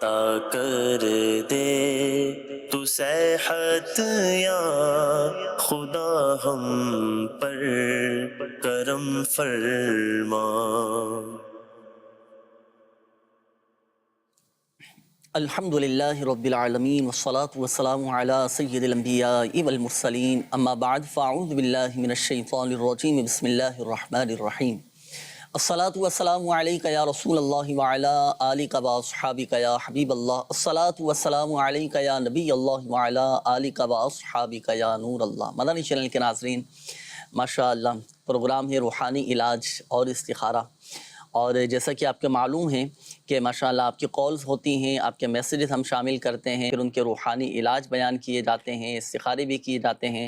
عطا کر دے تو صحت یا خدا ہم پر کرم فرما۔ الحمد للہ رب العالمین والصلاة والسلام علی سید الانبیاء والمرسلین، اما بعد فاعوذ باللہ من الشیطان الرجیم، بسم اللہ الرحمن الرحیم۔ الصلاة والسلام علیکہ یا رسول اللہ وعلی آلکہ واصحابکہ یا حبیب اللہ، الصلاة والسلام علیکہ یا نبی اللہ وعلی آلکہ واصحابکہ یا نور اللہ۔ مدنی چینل کے ناظرین، ماشاءاللہ پروگرام ہے روحانی علاج اور استخارہ، اور جیسا کہ آپ کے معلوم ہیں کہ ماشاءاللہ آپ کی کالز ہوتی ہیں، آپ کے میسیجز ہم شامل کرتے ہیں، پھر ان کے روحانی علاج بیان کیے جاتے ہیں، استخارے بھی کیے جاتے ہیں۔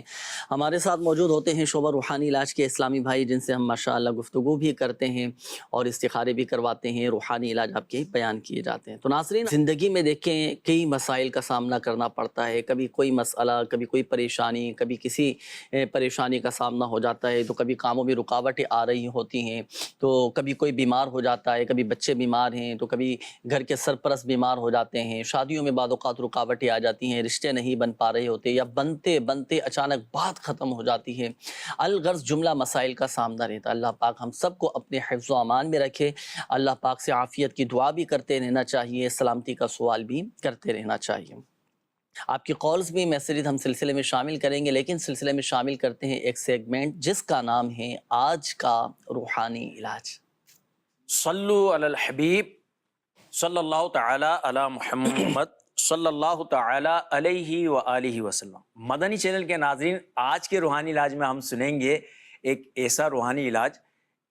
ہمارے ساتھ موجود ہوتے ہیں شعبہ روحانی علاج کے اسلامی بھائی، جن سے ہم ماشاءاللہ گفتگو بھی کرتے ہیں اور استخارے بھی کرواتے ہیں، روحانی علاج آپ کے بیان کیے جاتے ہیں۔ تو ناظرین، زندگی میں دیکھیں کئی مسائل کا سامنا کرنا پڑتا ہے، کبھی کوئی مسئلہ، کبھی کوئی پریشانی، کبھی کسی پریشانی کا سامنا ہو جاتا ہے، تو کبھی کاموں میں رکاوٹیں آ رہی ہوتی ہیں، تو کبھی کوئی بیمار ہو جاتا ہے، کبھی بچے بیمار ہیں، تو کبھی گھر کے سرپرست بیمار ہو جاتے ہیں، شادیوں میں بعض اوقات رکاوٹیں آ جاتی ہیں، رشتے نہیں بن پا رہے ہوتے، یا بنتے بنتے اچانک بات ختم ہو جاتی ہے، الغرض جملہ مسائل کا سامنا رہتا ہے۔ اللہ پاک ہم سب کو اپنے حفظ و امان میں رکھے، اللہ پاک سے عافیت کی دعا بھی کرتے رہنا چاہیے، سلامتی کا سوال بھی کرتے رہنا چاہیے۔ آپ کی کالز بھی میسیجز ہم سلسلے میں شامل کریں گے، لیکن سلسلے میں شامل کرتے ہیں ایک سیگمنٹ جس کا نام ہے آج کا روحانی علاج۔ صلو علی الحبیب صلی اللہ تعالی علی محمد صلی اللہ تعالی علیہ وآلہ وسلم۔ مدنی چینل کے ناظرین، آج کے روحانی علاج میں ہم سنیں گے ایک ایسا روحانی علاج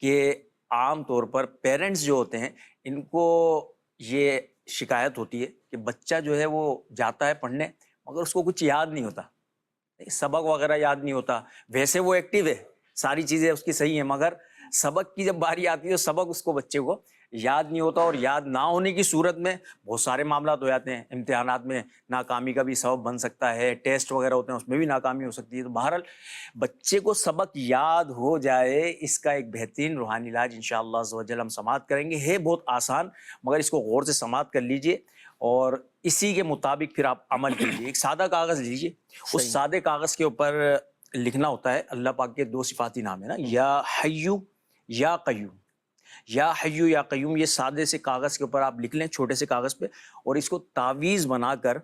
کہ عام طور پر پیرنٹس جو ہوتے ہیں ان کو یہ شکایت ہوتی ہے کہ بچہ جو ہے وہ جاتا ہے پڑھنے مگر اس کو کچھ یاد نہیں ہوتا، سبق وغیرہ یاد نہیں ہوتا، ویسے وہ ایکٹیو ہے، ساری چیزیں اس کی صحیح ہیں، مگر سبق کی جب باری آتی ہے تو سبق اس کو بچے کو یاد نہیں ہوتا، اور یاد نہ ہونے کی صورت میں بہت سارے معاملات ہو جاتے ہیں۔ امتحانات میں ناکامی کا بھی سبب بن سکتا ہے، ٹیسٹ وغیرہ ہوتے ہیں اس میں بھی ناکامی ہو سکتی ہے۔ تو بہرحال بچے کو سبق یاد ہو جائے، اس کا ایک بہترین روحانی علاج انشاءاللہ عز و جل ہم سماعت کریں گے۔ ہے بہت آسان، مگر اس کو غور سے سماعت کر لیجئے اور اسی کے مطابق پھر آپ عمل کیجئے۔ ایک سادہ کاغذ لیجئے، اس سادے کاغذ کے اوپر لکھنا ہوتا ہے اللہ پاک کے دو صفاتی نام ہے نا، یا حیو یا قیوم۔ یا حیو یا قیوم، یہ سادے سے کاغذ کے اوپر آپ لکھ لیں، چھوٹے سے کاغذ پہ، اور اس کو تعویذ بنا کر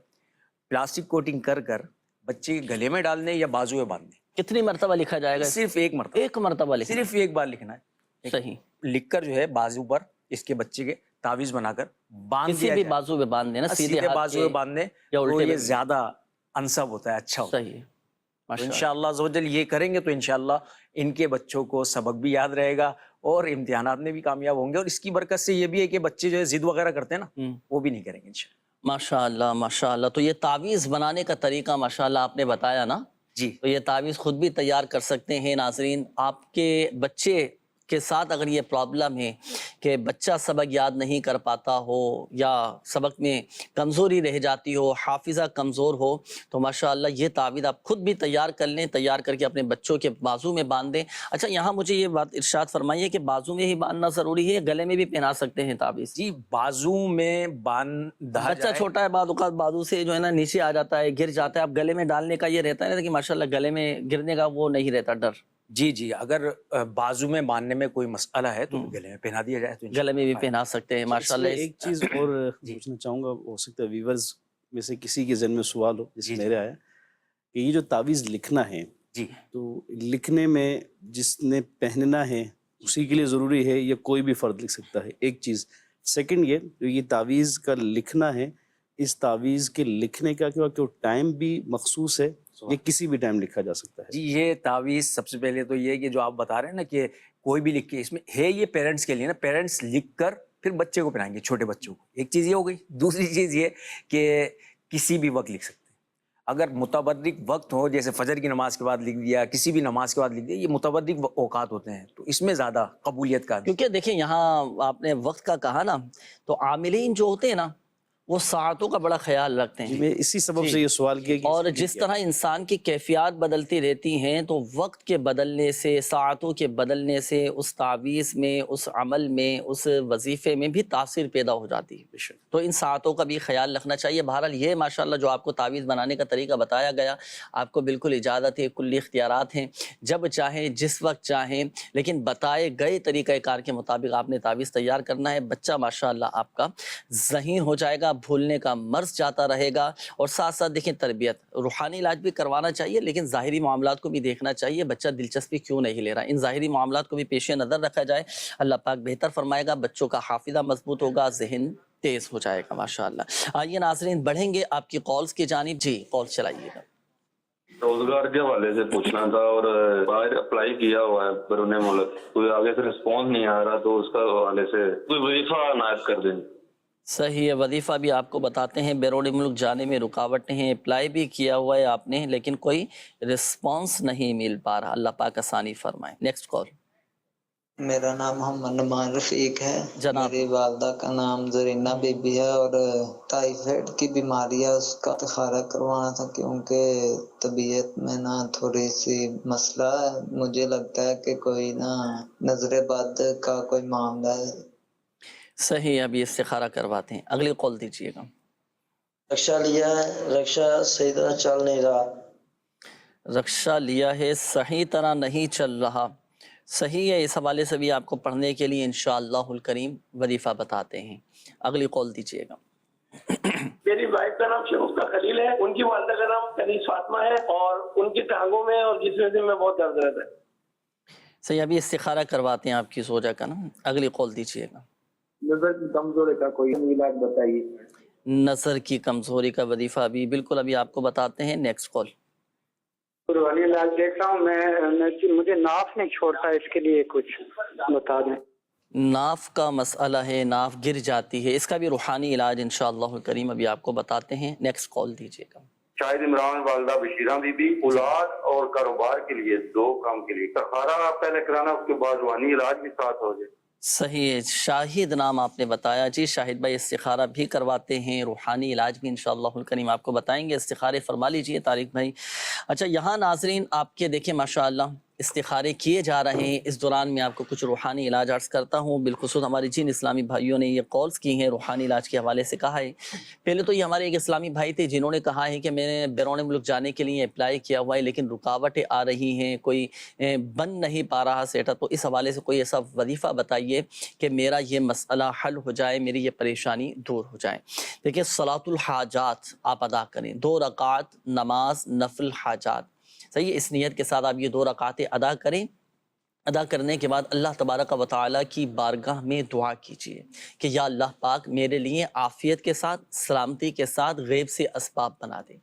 پلاسٹک کوٹنگ کر کر بچے کے گلے میں ڈال دیں یا بازو میں باندھ دیں۔ کتنی مرتبہ لکھا جائے گا؟ صرف ایک مرتبہ، ایک مرتبہ لکھنا صرف ایک بار لکھنا ہے۔ صحیح، لکھ کر جو ہے بازو پر اس کے بچے کے تعویذ بنا کر باندھ کسی دیا بھی جائے، بازو پہ باندھ دینا، سیدھے ہاتھ بازو کے میں باندھ دیں یا تو الٹے یہ پہ۔ زیادہ انسب ہوتا ہے، اچھا ہوتا ہے۔ صحیح، تو ماشاءاللہ۔ انشاءاللہ عز و جل یہ کریں گے تو انشاءاللہ ان کے بچوں کو سبق بھی یاد رہے گا اور امتحانات میں بھی کامیاب ہوں گے، اور اس کی برکت سے یہ بھی ہے کہ بچے جو ہے ضد وغیرہ کرتے ہیں نا، وہ بھی نہیں کریں گے انشاءاللہ۔ ماشاءاللہ ماشاءاللہ۔ تو یہ تعویذ بنانے کا طریقہ ماشاءاللہ آپ نے بتایا نا، جی تو یہ تعویذ خود بھی تیار کر سکتے ہیں ناظرین۔ آپ کے بچے کے ساتھ اگر یہ پرابلم ہے کہ بچہ سبق یاد نہیں کر پاتا ہو یا سبق میں کمزوری رہ جاتی ہو، حافظہ کمزور ہو، تو ماشاءاللہ یہ تعویذ آپ خود بھی تیار کر لیں، تیار کر کے اپنے بچوں کے بازو میں باندھ دیں۔ اچھا، یہاں مجھے یہ بات ارشاد فرمائیے کہ بازو میں ہی باندھنا ضروری ہے یا گلے میں بھی پہنا سکتے ہیں تعویذ؟ جی، بازو میں باندھا بچہ جائے۔ چھوٹا ہے، بعض اوقات بازو سے جو ہے نا نیچے آ جاتا ہے، گر جاتا ہے، اب گلے میں ڈالنے کا یہ رہتا ہے نا کہ ماشاءاللہ گلے میں گرنے کا وہ نہیں رہتا ڈر۔ جی جی، اگر بازو میں باندھنے میں کوئی مسئلہ ہے تو گلے میں پہنا دیا جائے تو گلے میں بھی انشاءاللہ پہنا سکتے ہیں اس ماشاءاللہ۔ میں ایک چیز اور جی پوچھنا چاہوں گا، ہو سکتا ہے ویورز میں سے کسی کے ذہن میں سوال ہو، جی جیسے جی میرے آیا کہ یہ جو تعویذ لکھنا ہے، جی۔ تو لکھنے میں جس نے پہننا ہے اسی کے لیے ضروری ہے یا کوئی بھی فرد لکھ سکتا ہے؟ ایک چیز۔ سیکنڈ یہ تعویذ کا لکھنا ہے، اس تعویذ کے لکھنے کا کیا ٹائم بھی مخصوص ہے یا کسی بھی ٹائم لکھا جا سکتا ہے؟ جی، یہ تعویذ سب سے پہلے تو یہ کہ جو آپ بتا رہے ہیں نا کہ کوئی بھی لکھ کے، اس میں ہے یہ پیرنٹس کے لیے نا، پیرنٹس لکھ کر پھر بچے کو پہنائیں گے، چھوٹے بچوں کو۔ ایک چیز یہ ہو گئی۔ دوسری چیز یہ کہ کسی بھی وقت لکھ سکتے ہیں، اگر متبرک وقت ہو، جیسے فجر کی نماز کے بعد لکھ دیا، کسی بھی نماز کے بعد لکھ دیا، یہ متبرک اوقات ہوتے ہیں تو اس میں زیادہ قبولیت کا۔ کیونکہ دیکھیں یہاں آپ نے وقت کا کہا نا، تو عاملین جو ہوتے ہیں نا وہ ساعتوں کا بڑا خیال رکھتے جی ہیں. میں اسی سبب سے یہ سوال کیا کہ اور اس کے لیے جس کیا؟ طرح انسان کی کیفیات بدلتی رہتی ہیں تو وقت کے بدلنے سے، ساعتوں کے بدلنے سے اس تعویذ میں، اس عمل میں، اس وظیفے میں بھی تاثیر پیدا ہو جاتی ہے. تو ان ساعتوں کا بھی خیال رکھنا چاہیے. بہرحال یہ ماشاءاللہ جو آپ کو تعویذ بنانے کا طریقہ بتایا گیا، آپ کو بالکل اجازت ہے، کلی اختیارات ہیں، جب چاہیں جس وقت چاہیں، لیکن بتائے گئے طریقہ کار کے مطابق آپ نے تعویذ تیار کرنا ہے. بچہ ماشاءاللہ آپ کا ذہین ہو جائے گا، بھولنے کا مرض جاتا رہے گا. اور ساتھ ساتھ دیکھیں تربیت، روحانی علاج بھی کروانا چاہیے لیکن ظاہری معاملات کو بھی دیکھنا چاہیے، بچہ دلچسپی کیوں نہیں لے رہا. ان ظاہری معاملات کو بھی پیش نظر رکھا جائے، اللہ پاک بہتر فرمائے گا. بچوں کا حافظہ مضبوط ہوگا، ذہن تیز ہو جائے گا ماشاءاللہ. آئیے ناظرین بڑھیں گے آپ کی کالز کی جانب. جی کال چلائیے گا. روزگار کے حوالے سے پوچھنا تھا، اور باہر اپلائی کیا ہوا ہے بیرون ملک، کوئی آگے سے رسپانس نہیں آ رہا، تو اس کا حوالے سے کوئی وظیفہ عنایت کر دیں. صحیح ہے، وظیفہ بھی آپ کو بتاتے ہیں. بیرون ملک جانے میں رکاوٹیں ہیں، اپلائی بھی کیا ہوا ہے آپ نے لیکن کوئی رسپانس نہیں مل پا رہا. اللہ پاک آسانی فرمائے. Next call. میرا نام محمد نعمان رفیق ہے. جناب. میری والدہ کا نام زرینہ بی بی ہے اور ٹائیفائڈ کی بیماری ہے، اس کا استخارہ کروانا تھا کیونکہ طبیعت میں نا تھوڑی سی مسئلہ ہے. مجھے لگتا ہے کہ کوئی نا نظر بد کا کوئی معاملہ ہے. صحیح ہے، ابھی استخارہ کرواتے ہیں. اگلی کال دیجیے گا. رکشہ لیا ہے، رکشہ صحیح طرح چل نہیں رہا. رکشہ لیا ہے، صحیح طرح نہیں چل رہا. صحیح ہے، اس حوالے سے بھی آپ کو پڑھنے کے لیے انشاءاللہ الکریم وظیفہ بتاتے ہیں. اگلی کال دیجیے گا. میری وائف کا نام شگفتہ خلیل ہے، ان کی والدہ کا نام کنیز فاطمہ ہے، اور ان کی ٹانگوں میں اور جس وجہ سے میں بہت درد رہتا ہے. صحیح، ابھی استخارہ کرواتے ہیں آپ کی زوجہ کا نا. اگلی کال دیجیے گا. نظر کی کمزوری کا کوئی علاج بتائیے. نظر کی کمزوری کا وظیفہ بھی بالکل ابھی آپ کو بتاتے ہیں. Next call. روحانی علاج دیکھ رہا ہوں میں، مجھے ناف نہیں چھوڑتا، اس کے لیے کچھ بتا دیں. ناف کا مسئلہ ہے، ناف گر جاتی ہے، اس کا بھی روحانی علاج انشاءاللہ الکریم ابھی آپ کو بتاتے ہیں. نیکسٹ کال دیجیے گا. شاہد عمران والدہ بشیرہ بی بی، اولاد اور کاروبار کے لیے 2 کام کے لیے استخارہ پہلے کرانا، اس کے بعد روحانی علاج بھی ساتھ ہو جائے. صحیح ہے، شاہد نام آپ نے بتایا. جی شاہد بھائی استخارہ بھی کرواتے ہیں، روحانی علاج بھی انشاءاللہ الکریم آپ کو بتائیں گے. استخارے فرما لیجئے طارق بھائی. اچھا یہاں ناظرین آپ کے دیکھیں ماشاءاللہ استخارے کیے جا رہے ہیں. اس دوران میں آپ کو کچھ روحانی علاج عرض کرتا ہوں. بالخصوص ہمارے جن اسلامی بھائیوں نے یہ کالز کی ہیں روحانی علاج کے حوالے سے کہا ہے. پہلے تو یہ ہمارے ایک اسلامی بھائی تھے جنہوں نے کہا ہے کہ میں نے بیرون ملک جانے کے لیے اپلائی کیا ہوا ہے لیکن رکاوٹیں آ رہی ہیں، کوئی بن نہیں پا رہا سیٹا. تو اس حوالے سے کوئی ایسا وظیفہ بتائیے کہ میرا یہ مسئلہ حل ہو جائے، میری یہ پریشانی دور ہو جائے. دیکھیں صلاۃ الحاجات آپ ادا کریں، 2 رکعت نماز نفل حاجات. صحیح، اس نیت کے ساتھ آپ یہ 2 رکعتیں ادا کریں. ادا کرنے کے بعد اللہ تبارک و تعالیٰ کی بارگاہ میں دعا کیجیے کہ یا اللہ پاک میرے لیے عافیت کے ساتھ، سلامتی کے ساتھ غیب سے اسباب بنا دیں.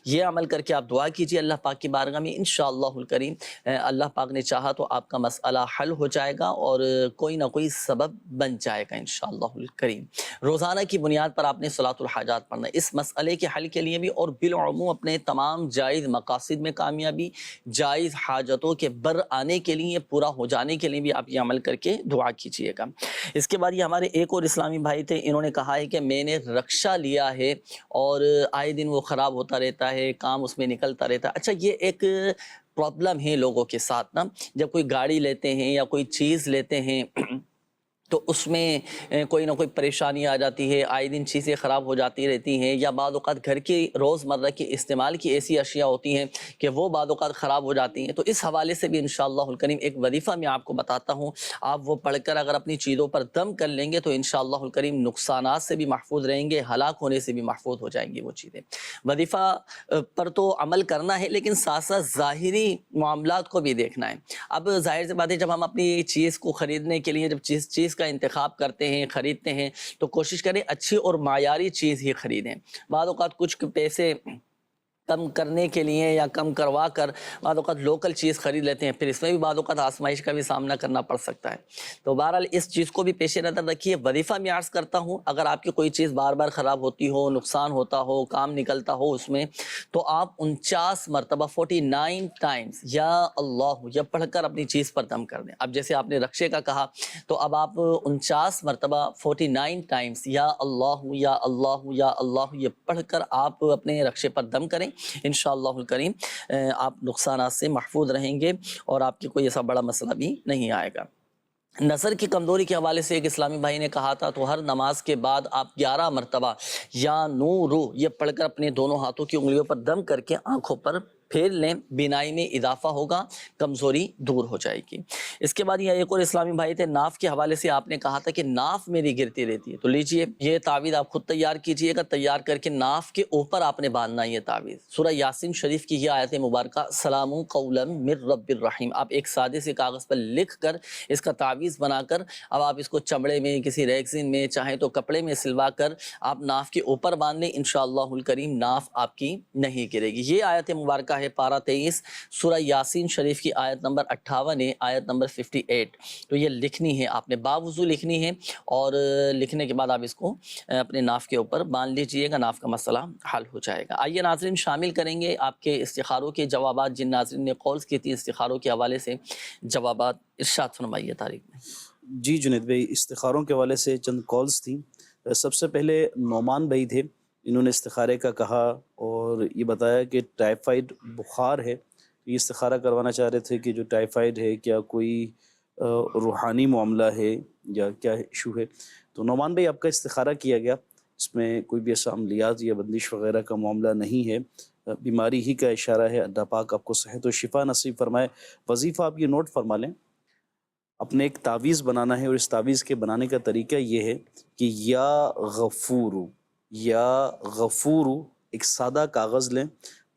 یہ عمل کر کے آپ دعا کیجیے اللہ پاک کی بارگاہ میں. انشاءاللہ الکریم اللہ پاک نے چاہا تو آپ کا مسئلہ حل ہو جائے گا اور کوئی نہ کوئی سبب بن جائے گا انشاءاللہ الکریم. روزانہ کی بنیاد پر آپ نے صلاۃ الحاجات پڑھنا ہے. اس مسئلے کے حل کے لیے بھی اور بالعموم اپنے تمام جائز مقاصد میں کامیابی، جائز حاجتوں کے بر آنے کے لیے، پورا ہو جانے کے لیے بھی آپ یہ عمل کر کے دعا کیجئے گا. اس کے بعد یہ ہمارے ایک اور اسلامی بھائی تھے، انہوں نے کہا ہے کہ میں نے رکشہ لیا ہے اور آئے دن وہ خراب ہوتا رہتا ہے، کام اس میں نکلتا رہتا ہے. اچھا یہ ایک پرابلم ہے لوگوں کے ساتھ نا، جب کوئی گاڑی لیتے ہیں یا کوئی چیز لیتے ہیں تو اس میں کوئی نہ کوئی پریشانی آ جاتی ہے، آئے دن چیزیں خراب ہو جاتی رہتی ہیں، یا بعض اوقات گھر کی روزمرہ کی استعمال کی ایسی اشیاء ہوتی ہیں کہ وہ بعض اوقات خراب ہو جاتی ہیں. تو اس حوالے سے بھی انشاءاللہ الکریم ایک وظیفہ میں آپ کو بتاتا ہوں. آپ وہ پڑھ کر اگر اپنی چیزوں پر دم کر لیں گے تو انشاءاللہ الکریم نقصانات سے بھی محفوظ رہیں گے، ہلاک ہونے سے بھی محفوظ ہو جائیں گی وہ چیزیں. وظیفہ پر تو عمل کرنا ہے لیکن ساتھ ساتھ ظاہری معاملات کو بھی دیکھنا ہے. اب ظاہر سی بات ہے جب ہم اپنی چیز کو خریدنے کے لیے جب چیز کا انتخاب کرتے ہیں، خریدتے ہیں تو کوشش کریں اچھی اور معیاری چیز ہی خریدیں. بعض اوقات کچھ پیسے کم کرنے کے لیے یا کم کروا کر بعض اوقات لوکل چیز خرید لیتے ہیں، پھر اس میں بھی بعض اوقات آزمائش کا بھی سامنا کرنا پڑ سکتا ہے۔ تو بہرحال اس چیز کو بھی پیش نظر رکھیے۔ وظیفہ میں عرض کرتا ہوں، اگر آپ کی کوئی چیز بار بار خراب ہوتی ہو، نقصان ہوتا ہو، کام نکلتا ہو اس میں، تو آپ 49 مرتبہ 49 ٹائمز یا اللہ یا پڑھ کر اپنی چیز پر دم کر دیں۔ اب جیسے آپ نے رقشے کا کہا تو اب آپ 49 مرتبہ 49 ٹائمز یا اللہ یا اللہ یا اللہ یہ پڑھ کر آپ اپنے رقشے پر دم کریں، انشاءاللہ الکریم آپ نقصانات سے محفوظ رہیں گے اور آپ کی کوئی ایسا بڑا مسئلہ بھی نہیں آئے گا۔ نظر کی کمزوری کے حوالے سے ایک اسلامی بھائی نے کہا تھا، تو ہر نماز کے بعد آپ 11 مرتبہ یا نورو یہ پڑھ کر اپنے دونوں ہاتھوں کی انگلیوں پر دم کر کے آنکھوں پر پھیر لیں، بینائی میں اضافہ ہوگا، کمزوری دور ہو جائے گی۔ اس کے بعد یہ ایک اور اسلامی بھائی تھے، ناف کے حوالے سے آپ نے کہا تھا کہ ناف میری گرتی رہتی ہے، تو لیجئے یہ تعویذ آپ خود تیار کیجئے گا، تیار کر کے ناف کے اوپر آپ نے باندھنا یہ تعویذ۔ سورہ یاسین شریف کی یہ آیت مبارکہ سلام قولا من رب الرحیم، آپ ایک سادے سے کاغذ پر لکھ کر اس کا تعویذ بنا کر اب آپ اس کو چمڑے میں، کسی ریگزین میں، چاہے تو کپڑے میں سلوا کر آپ ناف کے اوپر باندھ لیں، انشاءاللہ الکریم ناف آپ کی نہیں گرے گی۔ یہ آیت مبارکہ ہے پارہ 23 سورہ یاسین شریف کی آیت نمبر 58 ہے، آیت نمبر 58، تو یہ لکھنی ہے، آپ نے باوضو لکھنی ہے اور لکھنے کے بعد آپ اس کو اپنے ناف کے اوپر باندھ لیجئے گا، ناف کا مسئلہ حل ہو جائے گا۔ آئیے ناظرین شامل کریں گے آپ کے استخاروں کے جوابات، جن ناظرین نے کالز کی تھی استخاروں کے حوالے سے جوابات، ارشاد فرمائیے طارق میں۔ جی جنید بھائی، استخاروں کے حوالے سے چند کالز تھیں۔ سب سے پہلے نعمان بھائی تھے، انہوں نے استخارے کا کہا اور یہ بتایا کہ ٹائیفائڈ بخار ہے، یہ استخارہ کروانا چاہ رہے تھے کہ جو ٹائیفائڈ ہے کیا کوئی روحانی معاملہ ہے یا کیا ایشو ہے۔ تو نعمان بھائی آپ کا استخارہ کیا گیا، اس میں کوئی بھی ایسا عملیات یا بندش وغیرہ کا معاملہ نہیں ہے، بیماری ہی کا اشارہ ہے۔ اللہ پاک آپ کو صحت و شفا نصیب فرمائے۔ وظیفہ آپ یہ نوٹ فرما لیں، اپنے ایک تعویذ بنانا ہے اور اس تعویذ کے بنانے کا طریقہ یہ ہے کہ یا غفورو یا غفورو، ایک سادہ کاغذ لیں،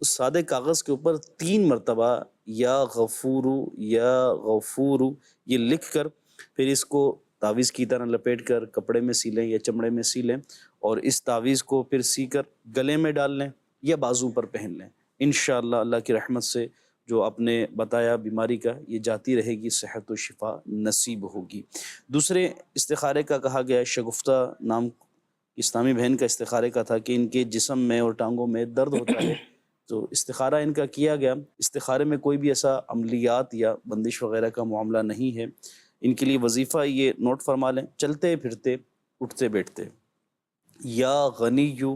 اس سادے کاغذ کے اوپر 3 مرتبہ یا غفورو یا غفورو یہ لکھ کر پھر اس کو تعویذ کی طرح لپیٹ کر کپڑے میں سی لیں یا چمڑے میں سی لیں اور اس تعویذ کو پھر سی کر گلے میں ڈال لیں یا بازو پر پہن لیں۔ انشاءاللہ اللہ کی رحمت سے جو آپ نے بتایا بیماری کا یہ جاتی رہے گی، صحت و شفا نصیب ہوگی۔ دوسرے استخارے کا کہا گیا، شگفتہ نام اسلامی بہن کا استخارے کا تھا کہ ان کے جسم میں اور ٹانگوں میں درد ہوتا ہے، تو استخارہ ان کا کیا گیا۔ استخارے میں کوئی بھی ایسا عملیات یا بندش وغیرہ کا معاملہ نہیں ہے۔ ان کے لیے وظیفہ یہ نوٹ فرما لیں، چلتے پھرتے اٹھتے بیٹھتے یا غنیو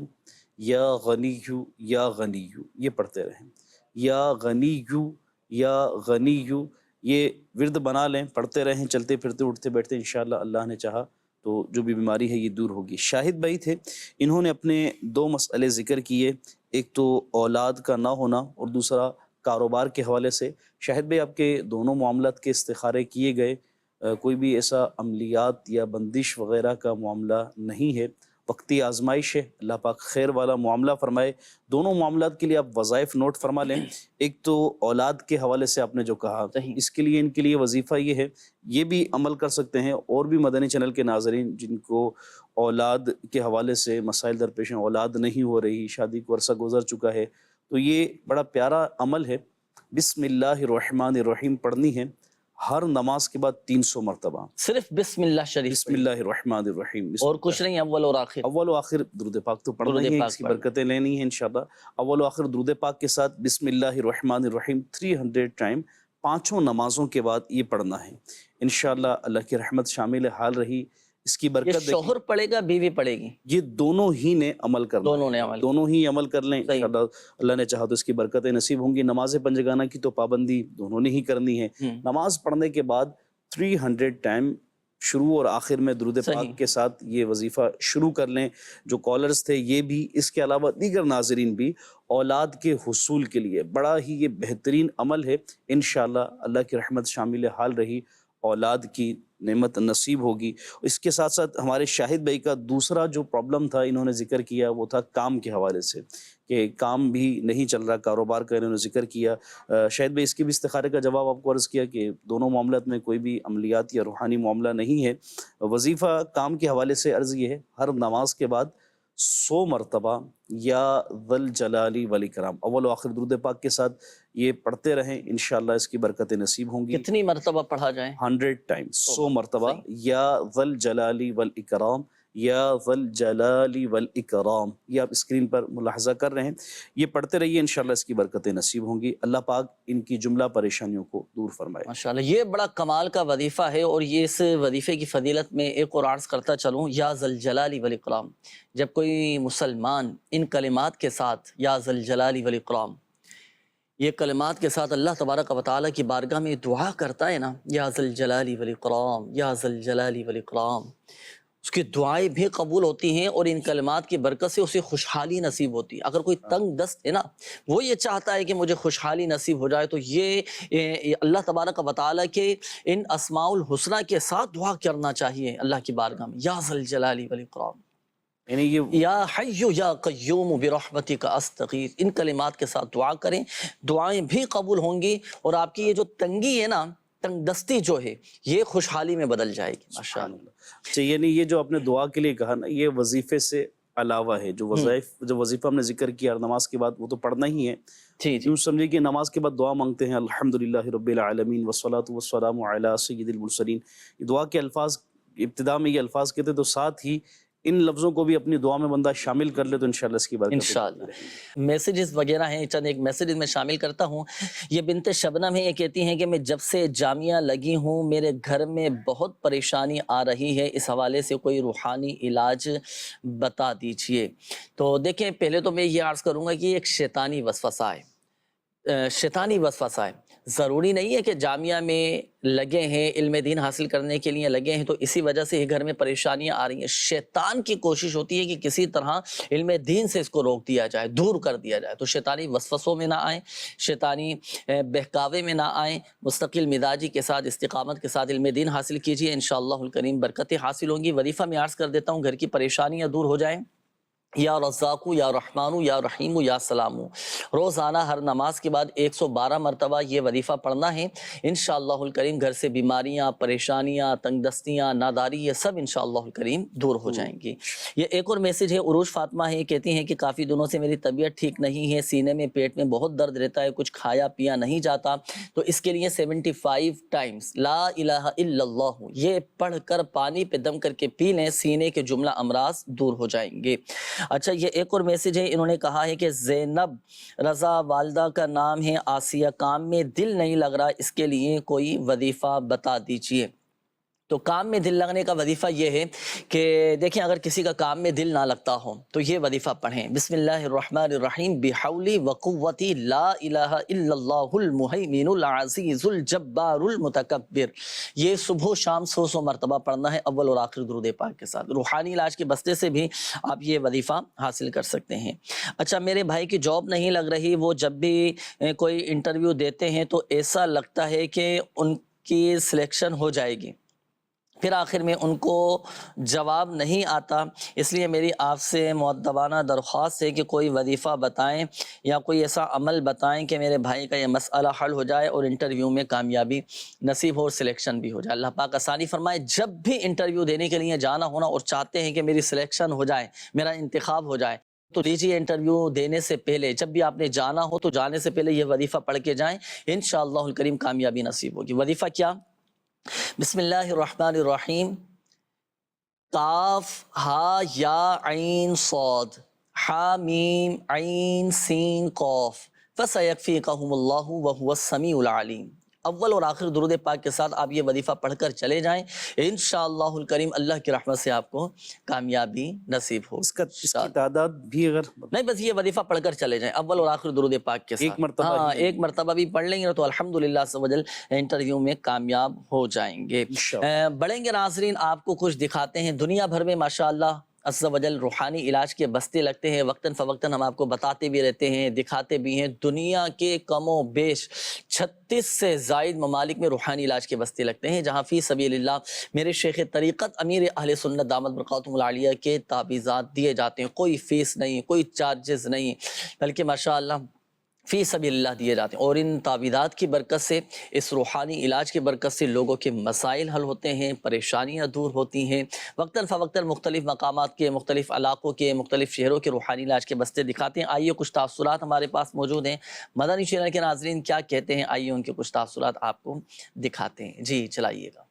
یا غنیو یا غنیو یہ پڑھتے رہیں، یا غنیو یا غنیو یہ ورد بنا لیں، پڑھتے رہیں چلتے پھرتے اٹھتے بیٹھتے، انشاءاللہ اللہ نے چاہا تو جو بھی بیماری ہے یہ دور ہوگی۔ شاہد بھائی تھے، انہوں نے اپنے 2 مسئلے ذکر کیے، ایک تو اولاد کا نہ ہونا اور دوسرا کاروبار کے حوالے سے۔ شاہد بھائی آپ کے دونوں معاملات کے استخارے کیے گئے، کوئی بھی ایسا عملیات یا بندش وغیرہ کا معاملہ نہیں ہے، وقتی آزمائش ہے، اللہ پاک خیر والا معاملہ فرمائے۔ دونوں معاملات کے لیے آپ وظائف نوٹ فرما لیں۔ ایک تو اولاد کے حوالے سے آپ نے جو کہا، اس کے لیے ان کے لیے وظیفہ یہ ہے، یہ بھی عمل کر سکتے ہیں اور بھی مدنی چینل کے ناظرین جن کو اولاد کے حوالے سے مسائل درپیش ہیں، اولاد نہیں ہو رہی، شادی کو عرصہ گزر چکا ہے، تو یہ بڑا پیارا عمل ہے۔ بسم اللہ الرحمن الرحیم پڑھنی ہے ہر نماز کے بعد 300 مرتبہ، صرف بسم اللہ شریف بسم اللہ الرحمن الرحیم، اور کچھ نہیں، اول اور آخر، اول و آخر درود پاک تو پڑھنا ہی ہے، اس کی برکتیں لینی ہیں انشاءاللہ۔ اول و آخر درود پاک کے ساتھ بسم اللہ الرحمن الرحیم 300 ٹائم 5 نمازوں کے بعد یہ پڑھنا ہے، انشاءاللہ اللہ کی رحمت شامل حال رہی۔ اس کی یہ برکت شوہر پڑھے گا بیوی پڑھے گی؟ یہ دونوں ہی نے عمل کرنا، دونوں ہی عمل کر لیں انشاءاللہ، اللہ نے چاہا تو اس کی برکتیں نصیب ہوں گی۔ نماز پنجگانہ کی تو پابندی دونوں نے ہی کرنی ہے۔ نماز پڑھنے کے بعد 300 ٹائم شروع اور آخر میں درود پاک کے ساتھ یہ وظیفہ شروع کر لیں۔ جو کالرز تھے یہ بھی، اس کے علاوہ دیگر ناظرین بھی اولاد کے حصول کے لیے بڑا ہی یہ بہترین عمل ہے، انشاءاللہ اللہ کی رحمت شامل حال رہی، اولاد کی نعمت نصیب ہوگی۔ اس کے ساتھ ساتھ ہمارے شاہد بھائی کا دوسرا جو پرابلم تھا انہوں نے ذکر کیا، وہ تھا کام کے حوالے سے، کہ کام بھی نہیں چل رہا، کاروبار کا انہوں نے ذکر کیا۔ شاہد بھائی اس کے بھی استخارے کا جواب آپ کو عرض کیا کہ دونوں معاملات میں کوئی بھی عملیات یا روحانی معاملہ نہیں ہے۔ وظیفہ کام کے حوالے سے عرض یہ ہے، ہر نماز کے بعد 100 مرتبہ یا ذی الجلالی والاکرام اول و آخر درود پاک کے ساتھ یہ پڑھتے رہیں، انشاءاللہ اس کی برکتیں نصیب ہوں گی۔ کتنی مرتبہ پڑھا جائے؟ 100 ٹائمز، 100 مرتبہ، یا ذی الجلالی والاکرام، یا ذی الجلالی والاکرام، یہ آپ اسکرین پر ملاحظہ کر رہے ہیں، یہ پڑھتے رہیے، انشاءاللہ اس کی برکتیں نصیب ہوں گی، اللہ پاک ان کی جملہ پریشانیوں کو دور فرمائے۔ ماشاءاللہ یہ بڑا کمال کا وظیفہ ہے، اور یہ اس وظیفے کی فضیلت میں ایک اور عرض کرتا چلوں، یا ذی الجلال والاکرام، جب کوئی مسلمان ان کلمات کے ساتھ یا ذی الجلال والاکرام یہ کلمات کے ساتھ اللہ تبارک و تعالیٰ کی بارگاہ میں دعا کرتا ہے نا، یا ذی الجلال والاکرام، یا ذی الجلال والاکرام، اس کی دعائیں بھی قبول ہوتی ہیں، اور ان کلمات کی برکت سے اسے خوشحالی نصیب ہوتی ہے۔ اگر کوئی تنگ دست ہے نا، وہ یہ چاہتا ہے کہ مجھے خوشحالی نصیب ہو جائے، تو یہ اللہ تبارک و تعالیٰ کے ان اسماء الحسنہ کے ساتھ دعا کرنا چاہیے اللہ کی بارگاہ میں، یا ذی الجلال والاکرام، یعنی یہ یا حی یا قیوم برحمتک استغیث، ان کلمات کے ساتھ دعا کریں، دعائیں بھی قبول ہوں گی، اور آپ کی یہ جو تنگی ہے نا، تنگ دستی جو ہے، یہ خوشحالی میں بدل جائے گی ماشاءاللہ۔ اچھا، یعنی یہ جو آپ نے دعا کے لیے کہا نا، یہ وظیفے سے علاوہ ہے، جو وظیفہ ہم نے ذکر کیا نماز کے بعد، وہ تو پڑھنا ہی ہے۔ جی جی، یوں سمجھے کہ نماز کے بعد دعا مانگتے ہیں، الحمدللہ رب العالمین والصلاۃ والسلام علی سید المرسلین، یہ دعا کے الفاظ ابتدا میں یہ الفاظ کہتے، تو ساتھ ہی ان لفظوں کو بھی اپنی دعا میں بندہ شامل کر لے تو انشاءاللہ اس کی برکت انشاءاللہ۔ میسیجز وغیرہ ہیں، چند ایک میسیجز میں شامل کرتا ہوں۔ یہ بنت شبنم ہے، یہ کہتی ہیں کہ میں جب سے جامعہ لگی ہوں میرے گھر میں بہت پریشانی آ رہی ہے، اس حوالے سے کوئی روحانی علاج بتا دیجئے۔ تو دیکھیں، پہلے تو میں یہ عرض کروں گا کہ یہ ایک شیطانی وسوسہ ہے، شیطانی وسوسہ ہے۔ ضروری نہیں ہے کہ جامعہ میں لگے ہیں، علم دین حاصل کرنے کے لیے لگے ہیں تو اسی وجہ سے ہی گھر میں پریشانیاں آ رہی ہیں۔ شیطان کی کوشش ہوتی ہے کہ کسی طرح علم دین سے اس کو روک دیا جائے، دور کر دیا جائے، تو شیطانی وسوسوں میں نہ آئیں، شیطانی بہکاوے میں نہ آئیں، مستقل مزاجی کے ساتھ، استقامت کے ساتھ علم دین حاصل کیجیے، انشاءاللہ الکریم برکتیں حاصل ہوں گی۔ وظیفہ میں عرض کر دیتا ہوں، گھر کی پریشانیاں دور ہو جائیں۔ یا رزاقو، یا رحمانو، یا رحیمو، یا سلامو، روزانہ ہر نماز کے بعد 112 مرتبہ یہ وظیفہ پڑھنا ہے، انشاءاللہ الکریم گھر سے بیماریاں، پریشانیاں، تنگ دستیاں، ناداری، یہ سب انشاءاللہ الکریم دور ہو جائیں گی۔ یہ ایک اور میسیج ہے، عروج فاطمہ ہے، یہ کہتی ہیں کہ کافی دنوں سے میری طبیعت ٹھیک نہیں ہے، سینے میں، پیٹ میں بہت درد رہتا ہے، کچھ کھایا پیا نہیں جاتا، تو اس کے لیے 75 ٹائمز لا الہ الا اللہ یہ پڑھ کر پانی پہ دم کر کے پی لیں، سینے کے جملہ امراض دور ہو جائیں گے۔ اچھا، یہ ایک اور میسیج ہے، انہوں نے کہا ہے کہ زینب رضا والدہ کا نام ہے، آسیہ، کام میں دل نہیں لگ رہا، اس کے لیے کوئی وظیفہ بتا دیجئے۔ تو کام میں دل لگنے کا وظیفہ یہ ہے کہ دیکھیں، اگر کسی کا کام میں دل نہ لگتا ہو تو یہ وظیفہ پڑھیں، بسم اللہ الرحمن الرحیم، بحولی وقوتی لا الہ الا اللہ المہیمن العزیز الجبار المتکبر، یہ صبح و شام 100 مرتبہ پڑھنا ہے، اول اور آخر درود پاک کے ساتھ۔ روحانی علاج کے بستے سے بھی آپ یہ وظیفہ حاصل کر سکتے ہیں۔ اچھا، میرے بھائی کی جاب نہیں لگ رہی، وہ جب بھی کوئی انٹرویو دیتے ہیں تو ایسا لگتا ہے کہ ان کی سلیکشن ہو جائے گی، پھر آخر میں ان کو جواب نہیں آتا، اس لیے میری آپ سے مؤدبانہ درخواست ہے کہ کوئی وظیفہ بتائیں یا کوئی ایسا عمل بتائیں کہ میرے بھائی کا یہ مسئلہ حل ہو جائے اور انٹرویو میں کامیابی نصیب ہو اور سلیکشن بھی ہو جائے۔ اللہ پاک آسانی فرمائے۔ جب بھی انٹرویو دینے کے لیے جانا ہونا اور چاہتے ہیں کہ میری سلیکشن ہو جائے، میرا انتخاب ہو جائے، تو لیجیے انٹرویو دینے سے پہلے، جب بھی آپ نے جانا ہو تو جانے سے پہلے یہ وظیفہ پڑھ کے جائیں، انشاءاللہ الکریم کامیابی نصیب ہوگی۔ وظیفہ کیا؟ بسم اللہ الرحمن الرحیم، کاف ہا یا عین صاد حا میم عین سین قاف فسیکفیکہم اللہ وہو السمیع العلیم۔ اول اور آخر درود پاک کے ساتھ آپ یہ وظیفہ پڑھ کر چلے جائیں، انشاءاللہ الکریم اللہ کی رحمت سے آپ کو کامیابی نصیب ہو۔ اس کی تعداد بھی اگر نہیں، بس یہ وظیفہ پڑھ کر چلے جائیں اول اور آخر درود پاک کے ساتھ، ایک مرتبہ ہاں ایک مرتبہ بھی پڑھ لیں گے تو الحمدللہ عز و جل انٹرویو میں کامیاب ہو جائیں گے۔ بڑھیں گے ناظرین، آپ کو کچھ دکھاتے ہیں، دنیا بھر میں ماشاءاللہ عز و جل روحانی علاج کے بستے لگتے ہیں، وقتاً فوقتاً ہم آپ کو بتاتے بھی رہتے ہیں، دکھاتے بھی ہیں۔ دنیا کے کم و بیش 36 سے زائد ممالک میں روحانی علاج کے بستے لگتے ہیں، جہاں فی سبیل اللہ میرے شیخ طریقت امیر اہل سنت دامت برکاتہم العالیہ کے تعویذات دیے جاتے ہیں، کوئی فیس نہیں، کوئی چارجز نہیں، بلکہ ماشاءاللہ فی سبیل اللہ دیے جاتے ہیں، اور ان تعویذات کی برکت سے، اس روحانی علاج کی برکت سے لوگوں کے مسائل حل ہوتے ہیں، پریشانیاں دور ہوتی ہیں۔ وقتاً فوقتاً مختلف مقامات کے، مختلف علاقوں کے، مختلف شہروں کے روحانی علاج کے بستے دکھاتے ہیں۔ آئیے کچھ تاثرات ہمارے پاس موجود ہیں، مدنی چینل کے ناظرین کیا کہتے ہیں، آئیے ان کے کچھ تاثرات آپ کو دکھاتے ہیں۔ جی چلائیے گا۔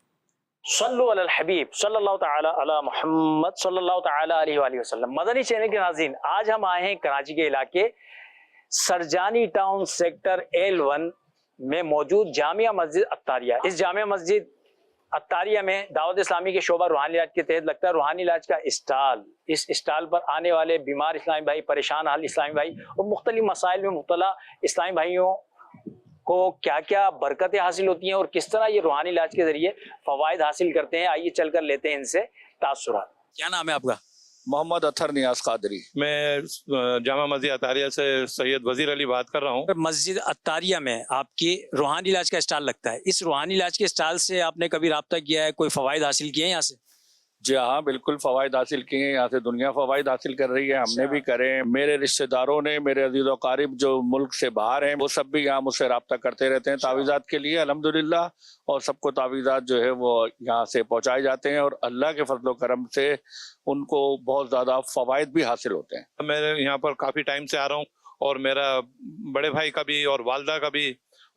صلو علی الحبیب صلی اللہ تعالی علی محمد صلی اللہ تعالی علیہ وآلہ وسلم۔ مدنی چینل کے ناظرین، آج ہم آئے ہیں کراچی کے علاقے سرجانی ٹاؤن سیکٹر L1 میں موجود جامعہ مسجد عطاریہ۔ اس جامعہ مسجد عطاریہ میں دعوت اسلامی کے شعبہ روحانی علاج کے تحت لگتا ہے روحانی علاج کا اسٹال۔ اس اسٹال پر آنے والے بیمار اسلامی بھائی، پریشان حال اسلامی بھائی اور مختلف مسائل میں مبتلا اسلامی بھائیوں کو کیا کیا برکتیں حاصل ہوتی ہیں اور کس طرح یہ روحانی علاج کے ذریعے فوائد حاصل کرتے ہیں، آئیے چل کر لیتے ہیں ان سے تاثرات۔ کیا نام ہے آپ کا؟ محمد اطہر نیاز قادری۔ میں جامع مسجد عطاریہ سے سید وزیر علی بات کر رہا ہوں۔ مسجد عطاریہ میں آپ کی روحانی علاج کا اسٹال لگتا ہے، اس روحانی علاج کے اسٹال سے آپ نے کبھی رابطہ کیا ہے، کوئی فوائد حاصل کیے ہیں یہاں سے؟ جی ہاں، بالکل فوائد حاصل کیے ہیں، یہاں سے دنیا فوائد حاصل کر رہی ہے، ہم نے بھی کرے ہیں، میرے رشتہ داروں نے، میرے عزیز و قارب جو ملک سے باہر ہیں وہ سب بھی یہاں مجھ سے رابطہ کرتے رہتے ہیں تعویذات کے لیے الحمدللہ، اور سب کو تعویذات جو ہے وہ یہاں سے پہنچائے جاتے ہیں اور اللہ کے فضل و کرم سے ان کو بہت زیادہ فوائد بھی حاصل ہوتے ہیں۔ میں یہاں پر کافی ٹائم سے آ رہا ہوں اور میرا بڑے بھائی کا بھی اور والدہ کا بھی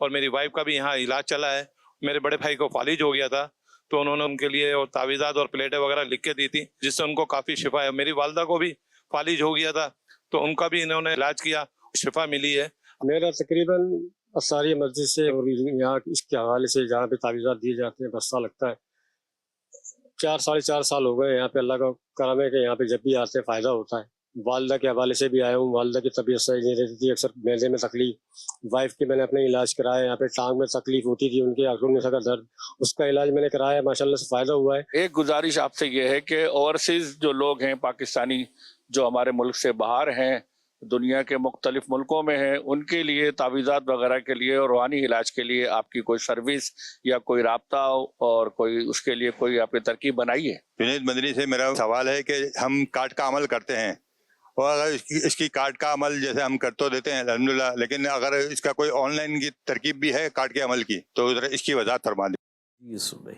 اور میری وائف کا بھی یہاں علاج چلا ہے۔ میرے بڑے بھائی کو فالج ہو گیا تھا تو انہوں نے ان کے لیے اور تعویذات اور پلیٹیں وغیرہ لکھ کے دی تھی جس سے ان کو کافی شفا ہے۔ میری والدہ کو بھی فالج ہو گیا تھا تو ان کا بھی انہوں نے علاج کیا، شفا ملی ہے۔ میرا تقریباً عطاریہ مسجد سے اور یہاں اس کے حوالے سے جہاں پہ تعویذات دیے جاتے ہیں بستہ لگتا ہے، 4 سال ہو گئے یہاں پہ۔ اللہ کا کرم ہے کہ یہاں پہ جب بھی آتے ہیں فائدہ ہوتا ہے۔ والدہ کے حوالے سے بھی آیا ہوں، والدہ کی طبیعت صحیح نہیں رہتی تھی، اکثر معدے میں تکلیف، وائف کی میں نے اپنے علاج کرایا، یہاں پہ ٹانگ میں تکلیف ہوتی تھی، ان کے آنکھوں کا درد، اس کا علاج میں نے کرایا، ماشاءاللہ سے فائدہ ہوا ہے۔ ایک گزارش آپ سے یہ ہے کہ اوورسیز جو لوگ ہیں پاکستانی جو ہمارے ملک سے باہر ہیں، دنیا کے مختلف ملکوں میں ہیں، ان کے لیے تعویذات وغیرہ کے لیے اور روحانی علاج کے لیے آپ کی کوئی سروس یا کوئی رابطہ اور کوئی اس کے لیے کوئی آپ نے ترکیب بنائی ہے؟ جنید مدنی سے میرا سوال ہے کہ ہم کارڈ کا عمل کرتے ہیں اور اگر اس کی کارڈ کا عمل جیسے ہم کر تو دیتے ہیں الحمدللہ، لیکن اگر اس کا کوئی آن لائن کی ترکیب بھی ہے کارڈ کے عمل کی تو اس کی وضاحت فرما دیں۔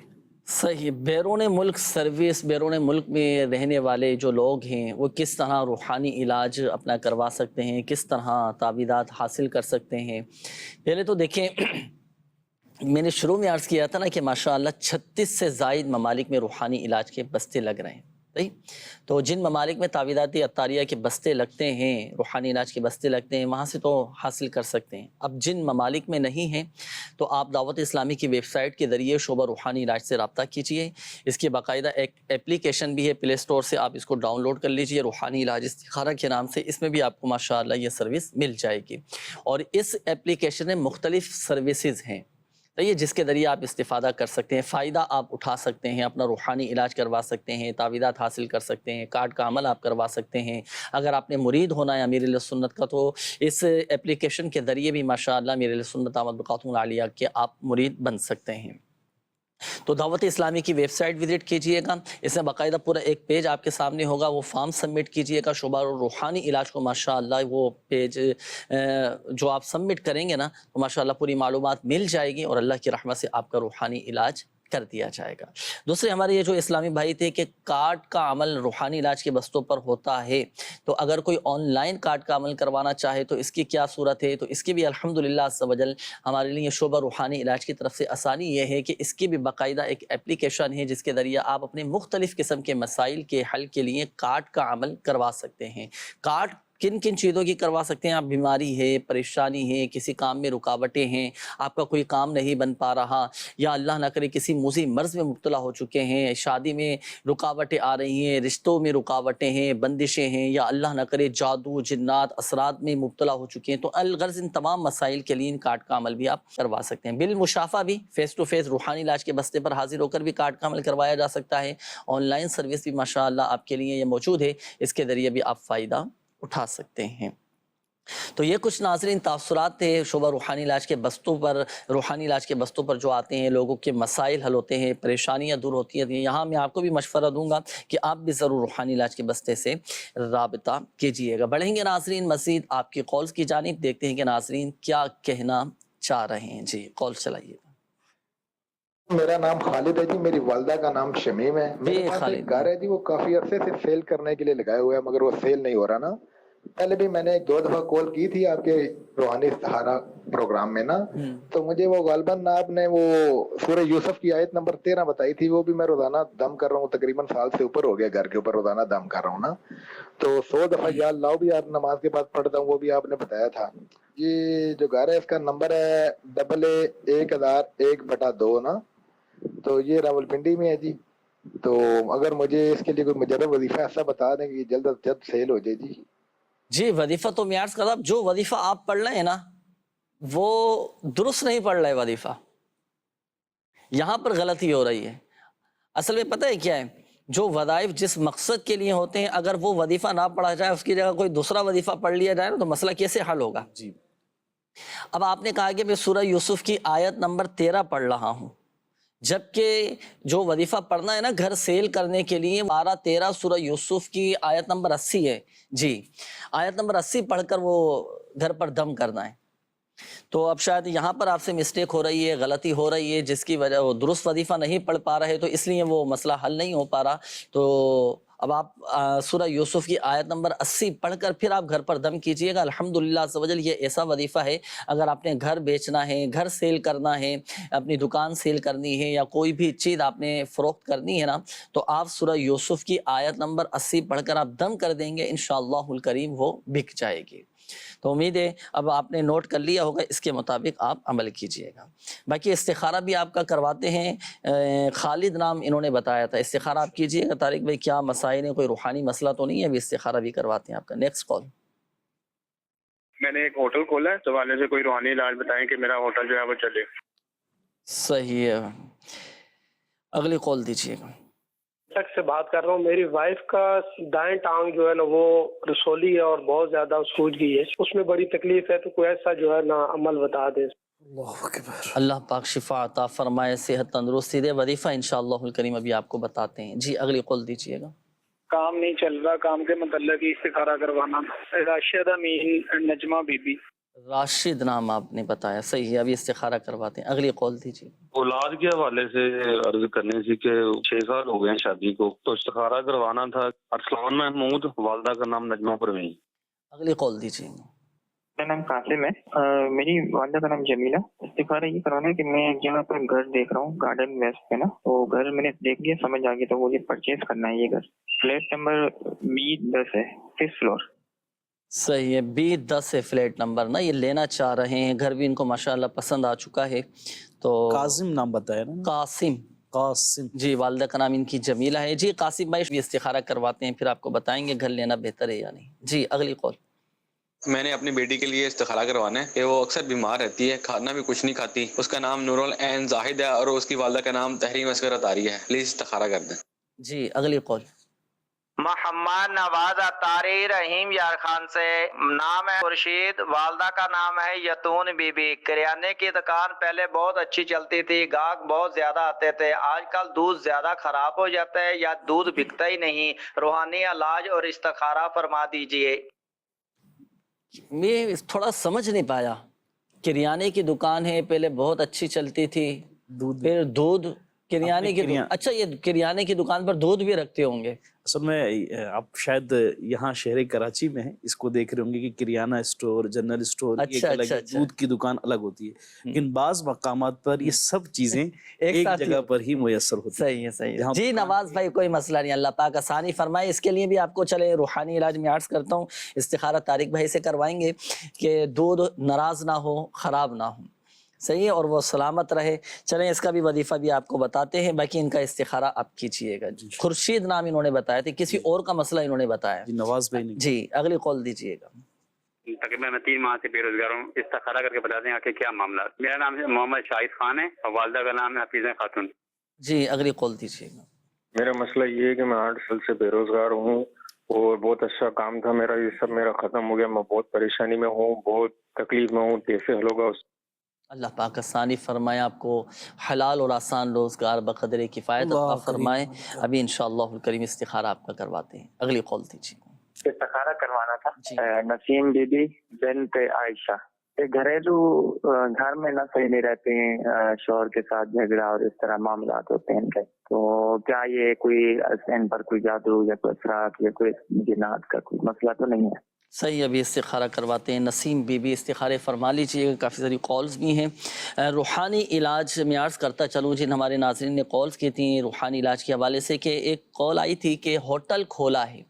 صحیح، بیرون ملک سروس، بیرون ملک میں رہنے والے جو لوگ ہیں وہ کس طرح روحانی علاج اپنا کروا سکتے ہیں، کس طرح تعویذات حاصل کر سکتے ہیں؟ پہلے تو دیکھیں میں نے شروع میں عرض کیا تھا نا کہ ماشاءاللہ 36 سے زائد ممالک میں روحانی علاج کے بستے لگ رہے ہیں، صحیح؟ تو جن ممالک میں تعویذاتی عطاریہ کے بستے لگتے ہیں، روحانی علاج کے بستے لگتے ہیں، وہاں سے تو حاصل کر سکتے ہیں۔ اب جن ممالک میں نہیں ہیں تو آپ دعوت اسلامی کی ویب سائٹ کے ذریعے شعبہ روحانی علاج سے رابطہ کیجئے۔ اس کی باقاعدہ ایک اپلیکیشن بھی ہے، پلے اسٹور سے آپ اس کو ڈاؤن لوڈ کر لیجئے، روحانی علاج استخارہ کے نام سے، اس میں بھی آپ کو ماشاءاللہ یہ سروس مل جائے گی۔ اور اس اپلیکیشن میں مختلف سروسز ہیں جس کے ذریعے آپ استفادہ کر سکتے ہیں، فائدہ آپ اٹھا سکتے ہیں، اپنا روحانی علاج کروا سکتے ہیں، تعویذات حاصل کر سکتے ہیں، کارڈ کا عمل آپ کروا سکتے ہیں۔ اگر آپ نے مرید ہونا ہے امیر اہل سنت کا تو اس اپلیکیشن کے ذریعے بھی ماشاءاللہ امیر اہل سنت دامت برکاتہ العالیہ کے آپ مرید بن سکتے ہیں۔ تو دعوت اسلامی کی ویب سائٹ وزٹ کیجئے گا، اس میں باقاعدہ پورا ایک پیج آپ کے سامنے ہوگا، وہ فارم سبمٹ کیجئے گا، شعبہ روحانی علاج کو ماشاءاللہ وہ پیج جو آپ سبمٹ کریں گے نا تو ماشاءاللہ پوری معلومات مل جائے گی اور اللہ کی رحمت سے آپ کا روحانی علاج کر دیا جائے گا۔ دوسرے ہمارے یہ جو اسلامی بھائی تھے کہ کارڈ کا عمل روحانی علاج کے بستوں پر ہوتا ہے، تو اگر کوئی آن لائن کارڈ کا عمل کروانا چاہے تو اس کی کیا صورت ہے؟ تو اس کی بھی الحمدللہ عز و جل ہمارے لیے شعبہ روحانی علاج کی طرف سے آسانی یہ ہے کہ اس کی بھی باقاعدہ ایک اپلیکیشن ہے جس کے ذریعے آپ اپنے مختلف قسم کے مسائل کے حل کے لیے کارڈ کا عمل کروا سکتے ہیں۔ کارڈ کن کن چیزوں کی کروا سکتے ہیں آپ؟ بیماری ہے، پریشانی ہے، کسی کام میں رکاوٹیں ہیں، آپ کا کوئی کام نہیں بن پا رہا، یا اللہ نہ کرے کسی موذی مرض میں مبتلا ہو چکے ہیں، شادی میں رکاوٹیں آ رہی ہیں، رشتوں میں رکاوٹیں ہیں، بندشیں ہیں، یا اللہ نہ کرے جادو جنات اثرات میں مبتلا ہو چکے ہیں، تو الغرض ان تمام مسائل کے لیے ان کارڈ کا عمل بھی آپ کروا سکتے ہیں۔ بالمشافہ بھی فیس ٹو فیس روحانی علاج کے بستے پر حاضر ہو کر بھی کارڈ کا عمل کروایا جا سکتا ہے۔ آن لائن سروس بھی ماشاءاللہ آپ کے لیے یہ موجود ہے، اس کے ذریعے بھی آپ فائدہ اٹھا سکتے ہیں۔ تو یہ کچھ ناظرین تاثرات تھے شعبہ روحانی علاج کے بستوں پر جو آتے ہیں، لوگوں کے مسائل حل ہوتے ہیں، پریشانیاں دور ہوتی ہیں۔ یہاں میں آپ کو بھی مشورہ دوں گا کہ آپ بھی ضرور روحانی علاج کے بستے سے رابطہ کیجئے گا۔ بڑھیں گے ناظرین مزید آپ کی کالز کی جانب، دیکھتے ہیں کہ ناظرین کیا کہنا چاہ رہے ہیں۔ جی کال چلائیے۔ میرا نام خالد ہے جی، میری والدہ کا نام شمیم ہے۔ میرے پاس ایک گھر ہے جی، وہ کافی عرصے سے سیل کرنے کے لیے لگائے ہوئے ہے، مگر وہ سیل نہیں ہو رہا نا۔ پہلے بھی میں نے ایک دو دفعہ کال کی تھی آپ کے روحانی استخارہ پروگرام میں نا، تو مجھے وہ غالباً آپ نے وہ سورہ یوسف کی آیت نمبر 13 بتائی تھی، وہ بھی میں روزانہ دم کر رہا ہوں، تقریباً سال سے اوپر ہو گیا گھر کے اوپر روزانہ دم کر رہا ہوں نا۔ تو 100 دفعہ یا اللہ بھی آپ نماز کے بعد پڑھتا ہوں، وہ بھی آپ نے بتایا تھا۔ یہ جو گھر ہے اس کا نمبر ہے AA1001/2 نا، تو یہ راولپنڈی میں ہے جی۔ تو اگر مجھے اس کے لیے کوئی مجرب وظیفہ ایسا بتا دیں کہ جلد از جلد سیل ہو جائے جی۔ جی وظیفہ تو میں عرض کرتا ہوں، جو وظیفہ آپ پڑھ رہے ہیں نا وہ درست نہیں پڑھ رہے وظیفہ، یہاں پر غلطی ہو رہی ہے۔ اصل میں پتہ ہے کیا ہے، جو وظائف جس مقصد کے لیے ہوتے ہیں اگر وہ وظیفہ نہ پڑھا جائے، اس کی جگہ کوئی دوسرا وظیفہ پڑھ لیا جائے نا، تو مسئلہ کیسے حل ہوگا؟ جی اب آپ نے کہا کہ میں سورہ یوسف کی آیت نمبر 13 پڑھ رہا ہوں، جبکہ جو وظیفہ پڑھنا ہے نا گھر سیل کرنے کے لیے 12-13 سورہ یوسف کی آیت نمبر 80 ہے جی، آیت نمبر 80 پڑھ کر وہ گھر پر دم کرنا ہے۔ تو اب شاید یہاں پر آپ سے مسٹیک ہو رہی ہے، غلطی ہو رہی ہے، جس کی وجہ وہ درست وظیفہ نہیں پڑھ پا رہے، تو اس لیے وہ مسئلہ حل نہیں ہو پا رہا۔ تو اب آپ سورہ یوسف کی آیت نمبر 80 پڑھ کر پھر آپ گھر پر دم کیجئے گا۔ الحمدللہ عز و جل یہ ایسا وظیفہ ہے، اگر آپ نے گھر بیچنا ہے، گھر سیل کرنا ہے، اپنی دکان سیل کرنی ہے، یا کوئی بھی چیز آپ نے فروخت کرنی ہے نا، تو آپ سورہ یوسف کی آیت نمبر 80 پڑھ کر آپ دم کر دیں گے، انشاءاللہ الکریم وہ بک جائے گی۔ تو امید ہے اب آپ نے نوٹ کر لیا ہوگا، اس کے مطابق آپ عمل کیجئے گا۔ باقی استخارہ بھی آپ کا کرواتے ہیں، خالد نام انہوں نے بتایا تھا، استخارہ آپ کیجئے گا۔ طارق بھائی کیا مسائل ہیں، کوئی روحانی مسئلہ تو نہیں ہے؟ ابھی استخارہ بھی کرواتے ہیں آپ کا۔ Next call. میں نے ایک ہوٹل کھولا ہے، تو والے سے کوئی روحانی علاج بتائیں کہ میرا ہوٹل جو ہے وہ چلے۔ صحیح ہے، اگلی کال دیجئے گا۔ تک سے بات کر رہا ہوں، میری وائف کا دائیں ٹانگ جو ہے نا وہ رسولی ہے اور بہت زیادہ سوج گئی ہے، اس میں بڑی تکلیف ہے، تو کوئی ایسا جو ہے نا عمل بتا دے۔ اللہ پاک شفا عطا فرمائے، صحت تندرستی دے۔ وظیفہ انشاءاللہ الکریم ابھی آپ کو بتاتے ہیں جی، اگلی کال دیجئے گا۔ کام نہیں چل رہا، کام کے متعلق ہی استخارہ کروانا۔ راشد امین نجمہ بی بی۔ راشد نام آپ نے بتایا، صحیح ہے، ابھی استخارہ کرواتے ہیں۔ اگلی کال دیجیے۔ اولاد کے حوالے سے عرض کرنی تھی کہ 6 سال ہو گئے ہیں شادی کو، تو استخارہ کروانا تھا۔ ارسلان محمود، والدہ کا نام نجمہ پروین۔ اگلی کال دیجیے۔ میرا نام قاسم ہے، میری والدہ کا نام جمیلہ۔ استخارہ یہ کروانا ہے کہ میں ایک جگہ پر گھر دیکھ رہا ہوں، گارڈن ویسٹ پہ نا، تو گھر میں نے دیکھ لیا، سمجھ آ گیا، تو مجھے پرچیز کرنا ہے یہ گھر۔ فلیٹ نمبر B10 ہے، 5th فلور۔ صحیح ہے، B10 ہے فلیٹ نمبر نا، یہ لینا چاہ رہے ہیں، گھر بھی ان کو ماشاءاللہ پسند آ چکا ہے۔ تو قاسم نام بتایا نا؟ قاسم جی، والدہ کا نام ان کی جمیلہ ہے جی۔ قاسم بھائی بھی استخارہ کرواتے ہیں، پھر آپ کو بتائیں گے گھر لینا بہتر ہے یا نہیں جی۔ اگلی کال۔ میں نے اپنی بیٹی کے لیے استخارہ کروانا ہے کہ وہ اکثر بیمار رہتی ہے، کھانا بھی کچھ نہیں کھاتی۔ اس کا نام نور العین زاہد ہے اور اس کی والدہ کا نام تحریم اصغر اطاری ہے۔ پلیز استخارہ کر دیں جی۔ اگلی کال۔ محمد نواز اطاری رحیم یار خان سے، نام ہے خورشید، والدہ کا نام ہے یتون بی بی۔ کریانے کی دکان پہلے بہت اچھی چلتی تھی، گاہک بہت زیادہ آتے تھے، آج کل دودھ زیادہ خراب ہو جاتا ہے یا دودھ بکتا ہی نہیں، روحانی علاج اور استخارہ فرما دیجئے۔ میں تھوڑا سمجھ نہیں پایا، کریانے کی دکان ہے، پہلے بہت اچھی چلتی تھی، پھر دودھ کریانے کی اچھا، یہ کریانے کی دکان پر دودھ بھی رکھتے ہوں گے؟ اصل میں آپ شاید یہاں شہر کراچی میں ہیں، اس کو دیکھ رہے ہوں گے کہ کریانہ اسٹور، جنرل اسٹور، دودھ کی دکان الگ ہوتی ہے، لیکن بعض مقامات پر یہ سب چیزیں ایک جگہ پر ہی میسر ہوتی ہیں۔ صحیح ہے، صحیح ہے جی۔ نواز بھائی کوئی مسئلہ نہیں، اللہ پاک آسانی فرمائے۔ اس کے لیے بھی آپ کو چلے روحانی علاج میں عرض کرتا ہوں، استخارہ طارق بھائی سے کروائیں گے کہ دودھ ناراض نہ ہو، خراب نہ ہو، صحیح ہے، اور وہ سلامت رہے۔ چلیں اس کا بھی وظیفہ بھی آپ کو بتاتے ہیں، باقی ان کا استخارہ آپ کیجئے گا۔ خورشید نام انہوں نے بتایا تھا، کسی اور کا مسئلہ انہوں نے بتایا نواز بھائی نے جی۔ اگلی کال دیجئے گا۔ تقریباً میں 3 ماہ سے بے روزگار ہوں، استخارہ کر کے بتا دیں کہ کیا معاملہ۔ میرا نام محمد شاہد خان ہے اور والدہ کا نام ہے حفیظہ خاتون۔ جی۔ اگلی کال دیجئے گا۔ میرا مسئلہ یہ ہے کہ میں 8 سال سے بے روزگار ہوں اور بہت اچھا کام تھا میرا، یہ سب میرا ختم ہو گیا. میں بہت پریشانی میں ہوں، بہت تکلیف میں ہوں. کیسے حل ہوگا اس اللہ پاک آسانی فرمائے، آپ کو حلال اور آسان روزگار بقدر کفایت عطا فرمائے. ابھی انشاءاللہ الکریم استخارہ آپ کا کرواتے ہیں. اگلی قول دیجیے. استخارہ کروانا تھا. نسیم بی بی بنت عائشہ. گھریلو گھر میں نہ صحیح نہیں رہتے ہیں، شوہر کے ساتھ جھگڑا اور اس طرح معاملات ہوتے ہیں ان کے، تو کیا یہ کوئی ان پر کوئی جادو یا کوئی اثرات یا کوئی جنات کا کوئی مسئلہ تو نہیں ہے؟ صحیح. ابھی استخارہ کرواتے ہیں. نسیم بی بی استخارے فرما لیجیے. کافی ساری کالز بھی ہیں. روحانی علاج میں عرض کرتا چلوں جن ہمارے ناظرین نے کالز کی تھیں روحانی علاج کے حوالے سے، کہ ایک کال آئی تھی کہ ہوٹل کھولا ہے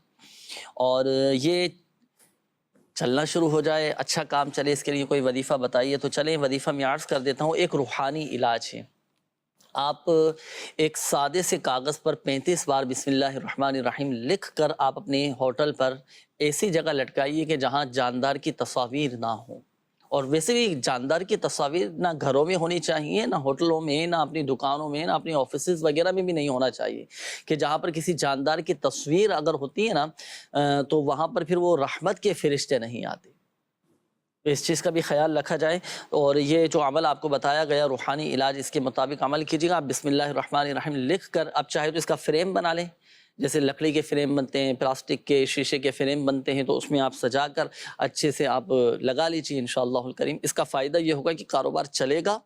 اور یہ چلنا شروع ہو جائے، اچھا کام چلے، اس کے لیے کوئی وظیفہ بتائیے. تو چلیں وظیفہ میں عرض کر دیتا ہوں. ایک روحانی علاج ہے. آپ ایک سادے سے کاغذ پر 35 بار بسم اللہ الرحمن الرحیم لکھ کر آپ اپنے ہوٹل پر ایسی جگہ لٹکائیے کہ جہاں جاندار کی تصاویر نہ ہوں. اور ویسے بھی جاندار کی تصاویر نہ گھروں میں ہونی چاہیے، نہ ہوٹلوں میں، نہ اپنی دکانوں میں، نہ اپنی آفیسز وغیرہ میں بھی نہیں ہونا چاہیے، کہ جہاں پر کسی جاندار کی تصویر اگر ہوتی ہے نا تو وہاں پر پھر وہ رحمت کے فرشتے نہیں آتے. اس چیز کا بھی خیال رکھا جائے. اور یہ جو عمل آپ کو بتایا گیا روحانی علاج، اس کے مطابق عمل کیجیے گا. آپ بسم اللہ الرحمن الرحیم لکھ کر اب چاہے تو اس کا فریم بنا لیں، جیسے لکڑی کے فریم بنتے ہیں، پلاسٹک کے شیشے کے فریم بنتے ہیں، تو اس میں آپ سجا کر اچھے سے آپ لگا لیجیے انشاءاللہ الکریم. اس کا فائدہ یہ ہوگا کہ کاروبار چلے گا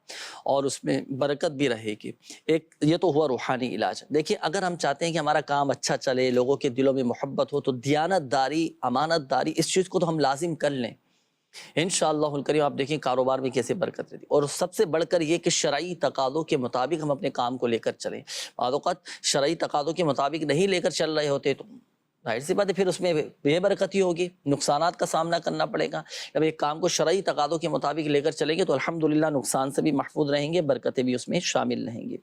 اور اس میں برکت بھی رہے گی. ایک یہ تو ہوا روحانی علاج. دیکھیے اگر ہم چاہتے ہیں کہ ہمارا کام اچھا چلے، لوگوں کے دلوں میں محبت ہو، تو دیانت داری، امانت داری، اس چیز کو تو ہم لازم کر لیں انشاءاللہ الکریم. آپ دیکھیں کاروبار میں کیسے برکت رہتی. اور سب سے بڑھ کر یہ کہ شرعی تقاضوں کے مطابق ہم اپنے کام کو لے کر چلیں. بعض اوقات شرعی تقاضوں کے مطابق نہیں لے کر چل رہے ہوتے تو ظاہر سی بات ہے پھر اس میں بے برکتی ہوگی، نقصانات کا سامنا کرنا پڑے گا. جب ایک کام کو شرعی تقاضوں کے مطابق لے کر چلیں گے تو الحمدللہ نقصان سے بھی محفوظ رہیں گے، برکتیں بھی اس میں شامل رہیں گی.